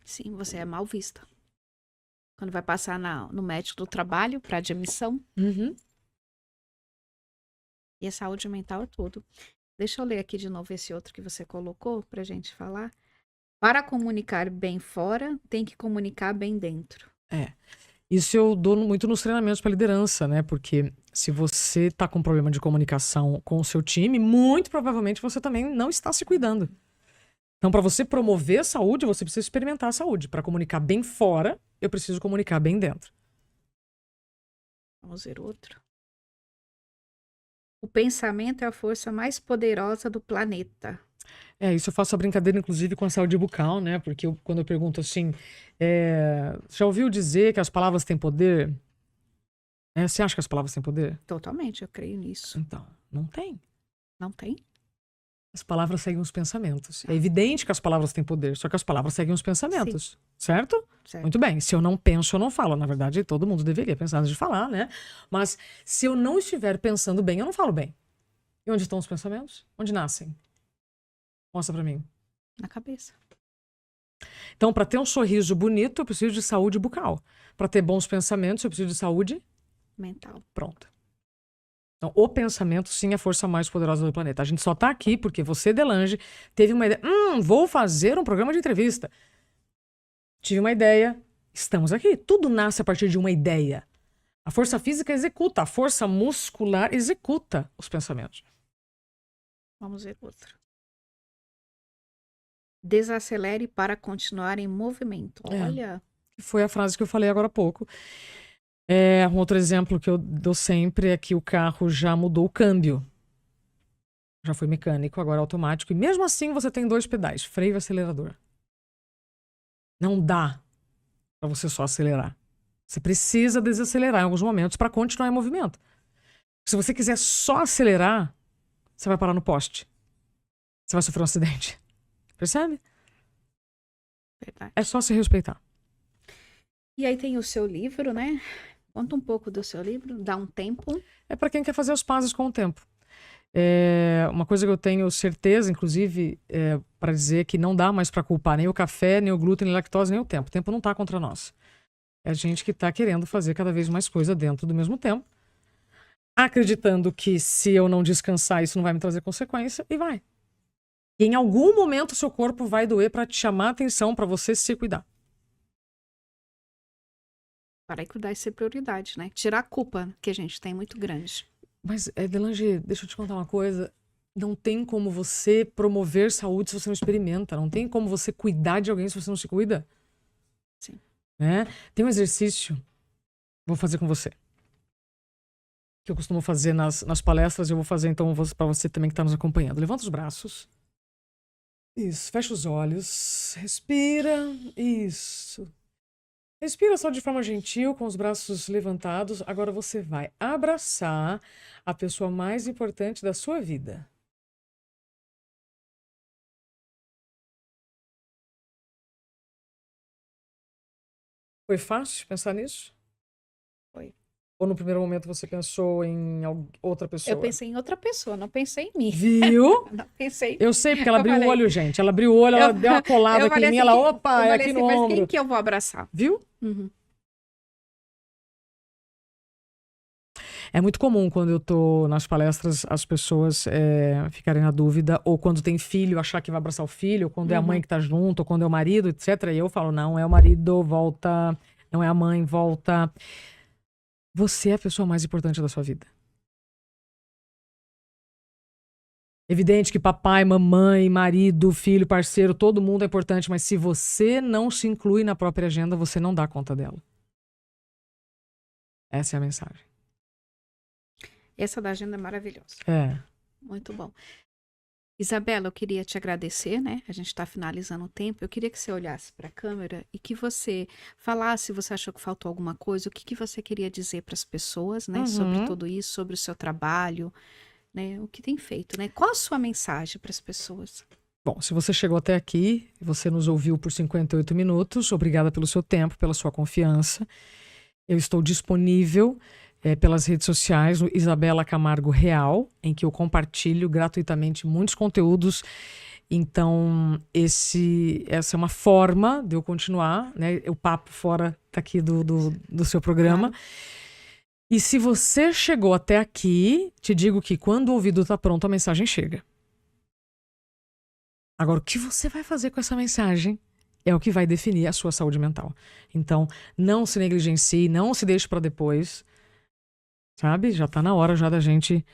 Sim, você é mal vista. Quando vai passar no médico do trabalho para admissão. E a saúde mental é tudo. Deixa eu ler aqui de novo esse outro que você colocou pra gente falar. Para comunicar bem fora, tem que comunicar bem dentro. Isso eu dou muito nos treinamentos para liderança, né? Porque se você está com problema de comunicação com o seu time, muito provavelmente você também não está se cuidando. Então, para você promover a saúde, você precisa experimentar a saúde. Para comunicar bem fora, eu preciso comunicar bem dentro. Vamos ver outro. O pensamento é a força mais poderosa do planeta. Isso eu faço a brincadeira, inclusive, com a saúde bucal, né? Porque quando eu pergunto assim, já ouviu dizer que as palavras têm poder? Você acha que as palavras têm poder? Totalmente, eu creio nisso. Então, não tem. Não tem? As palavras seguem os pensamentos. É evidente que as palavras têm poder, só que as palavras seguem os pensamentos. Certo? Muito bem. Se eu não penso, eu não falo. Na verdade, todo mundo deveria pensar antes de falar, né? Mas se eu não estiver pensando bem, eu não falo bem. E onde estão os pensamentos? Onde nascem? Mostra pra mim. Na cabeça. Então, para ter um sorriso bonito, eu preciso de saúde bucal. Para ter bons pensamentos, eu preciso de saúde mental. Pronto. Então, o pensamento, sim, é a força mais poderosa do planeta. A gente só tá aqui porque você, Delange, teve uma ideia. Vou fazer um programa de entrevista. Tive uma ideia. Estamos aqui. Tudo nasce a partir de uma ideia. A força física executa. A força muscular executa os pensamentos. Vamos ver outro. Desacelere para continuar em movimento. Olha. Foi a frase que eu falei agora há pouco. Um outro exemplo que eu dou sempre é que o carro já mudou o câmbio. Já foi mecânico, agora é automático. E mesmo assim você tem 2 pedais, freio e acelerador. Não dá para você só acelerar. Você precisa desacelerar em alguns momentos para continuar em movimento. Se você quiser só acelerar, você vai parar no poste. Você vai sofrer um acidente. Percebe? Verdade. É só se respeitar. E aí tem o seu livro, né? Conta um pouco do seu livro, Dá um Tempo. É para quem quer fazer as pazes com o tempo. Uma coisa que eu tenho certeza, inclusive, para dizer que não dá mais para culpar nem o café, nem o glúten, nem a lactose, nem o tempo. O tempo não está contra nós. É a gente que está querendo fazer cada vez mais coisa dentro do mesmo tempo, acreditando que se eu não descansar, isso não vai me trazer consequência, e vai. E em algum momento o seu corpo vai doer para te chamar a atenção, para você se cuidar. Para cuidar e ser prioridade, né? Tirar a culpa que a gente tem muito grande. Mas, Delange, deixa eu te contar uma coisa. Não tem como você promover saúde se você não experimenta. Não tem como você cuidar de alguém se você não se cuida. Sim. Né? Tem um exercício, vou fazer com você, que eu costumo fazer nas palestras, eu vou fazer então para você também que está nos acompanhando. Levanta os braços. Isso, fecha os olhos. Respira. Isso. Respira só de forma gentil, com os braços levantados. Agora você vai abraçar a pessoa mais importante da sua vida. Foi fácil pensar nisso? Foi. Ou no primeiro momento você pensou em outra pessoa? Eu pensei em outra pessoa, não pensei em mim. Viu? Não pensei. Eu sei, porque ela Eu abriu falei- o olho, gente. Ela abriu o olho, ela deu uma colada Eu aqui em falei mim, assim, ela, eu opa, é falei aqui assim, no mas ombro. quem que eu vou abraçar? Viu? Uhum. É muito comum quando eu tô nas palestras as pessoas ficarem na dúvida, ou quando tem filho, achar que vai abraçar o filho, ou quando é a mãe que tá junto, ou quando é o marido, etc. E eu falo, não é o marido, volta. Não é a mãe, volta. Você é a pessoa mais importante da sua vida. Evidente que papai, mamãe, marido, filho, parceiro, todo mundo é importante, mas se você não se inclui na própria agenda, você não dá conta dela. Essa é a mensagem. Essa da agenda é maravilhosa. É. Muito bom. Isabela, eu queria te agradecer, né? A gente está finalizando o tempo. Eu queria que você olhasse para a câmera e que você falasse se você achou que faltou alguma coisa, o que você queria dizer para as pessoas, né? Sobre tudo isso, sobre o seu trabalho, né? O que tem feito, né? Qual a sua mensagem para as pessoas? Bom, se você chegou até aqui, você nos ouviu por 58 minutos, obrigada pelo seu tempo, pela sua confiança. Eu estou disponível pelas redes sociais, no Isabela Camargo Real, em que eu compartilho gratuitamente muitos conteúdos. Então, essa é uma forma de eu continuar, né? O papo fora daqui do seu programa. Claro. E se você chegou até aqui, te digo que quando o ouvido está pronto, a mensagem chega. Agora, o que você vai fazer com essa mensagem é o que vai definir a sua saúde mental. Então, não se negligencie, não se deixe para depois. Sabe? Já está na hora já da gente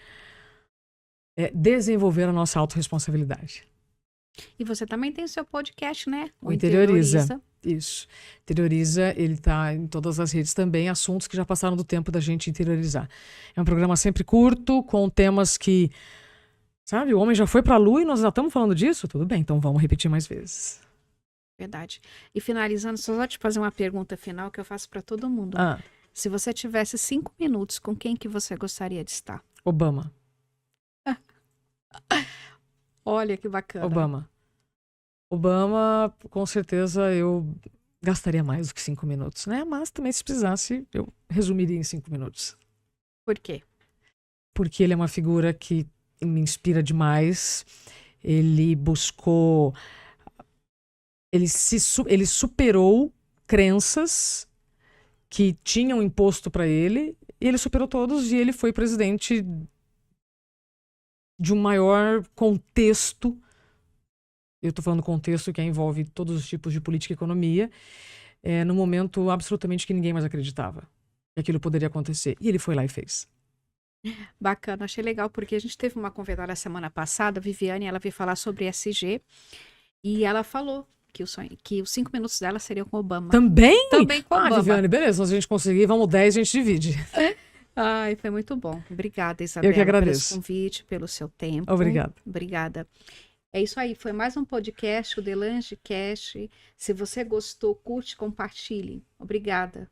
desenvolver a nossa autorresponsabilidade. E você também tem o seu podcast, né? O Interioriza. Isso. Interioriza, ele está em todas as redes também, assuntos que já passaram do tempo da gente interiorizar. É um programa sempre curto, com temas que, sabe, o homem já foi para a lua e nós já estamos falando disso? Tudo bem, então vamos repetir mais vezes. Verdade. E finalizando, só vou te fazer uma pergunta final que eu faço para todo mundo. Se você tivesse 5 minutos, com quem que você gostaria de estar? Obama. Olha que bacana. Obama, com certeza eu gastaria mais do que 5 minutos, né? Mas também se precisasse, eu resumiria em 5 minutos. Por quê? Porque ele é uma figura que me inspira demais. Ele buscou... Ele superou crenças que tinham imposto para ele, e ele superou todos, e ele foi presidente de um maior contexto. Eu estou falando contexto que envolve todos os tipos de política e economia, num momento absolutamente que ninguém mais acreditava que aquilo poderia acontecer. E ele foi lá e fez. Bacana, achei legal, porque a gente teve uma convidada semana passada, a Viviane, ela veio falar sobre ESG, e ela falou que os 5 minutos dela seriam com Obama. Também? Também com Obama. Viviane, beleza, se a gente conseguir, vamos 10, a gente divide. Ai, foi muito bom. Obrigada, Isabela, Eu que pelo agradeço. esse convite, pelo seu tempo. Obrigada. Obrigada. É isso aí, foi mais um podcast, o Delange Cast. Se você gostou, curte, compartilhe. Obrigada.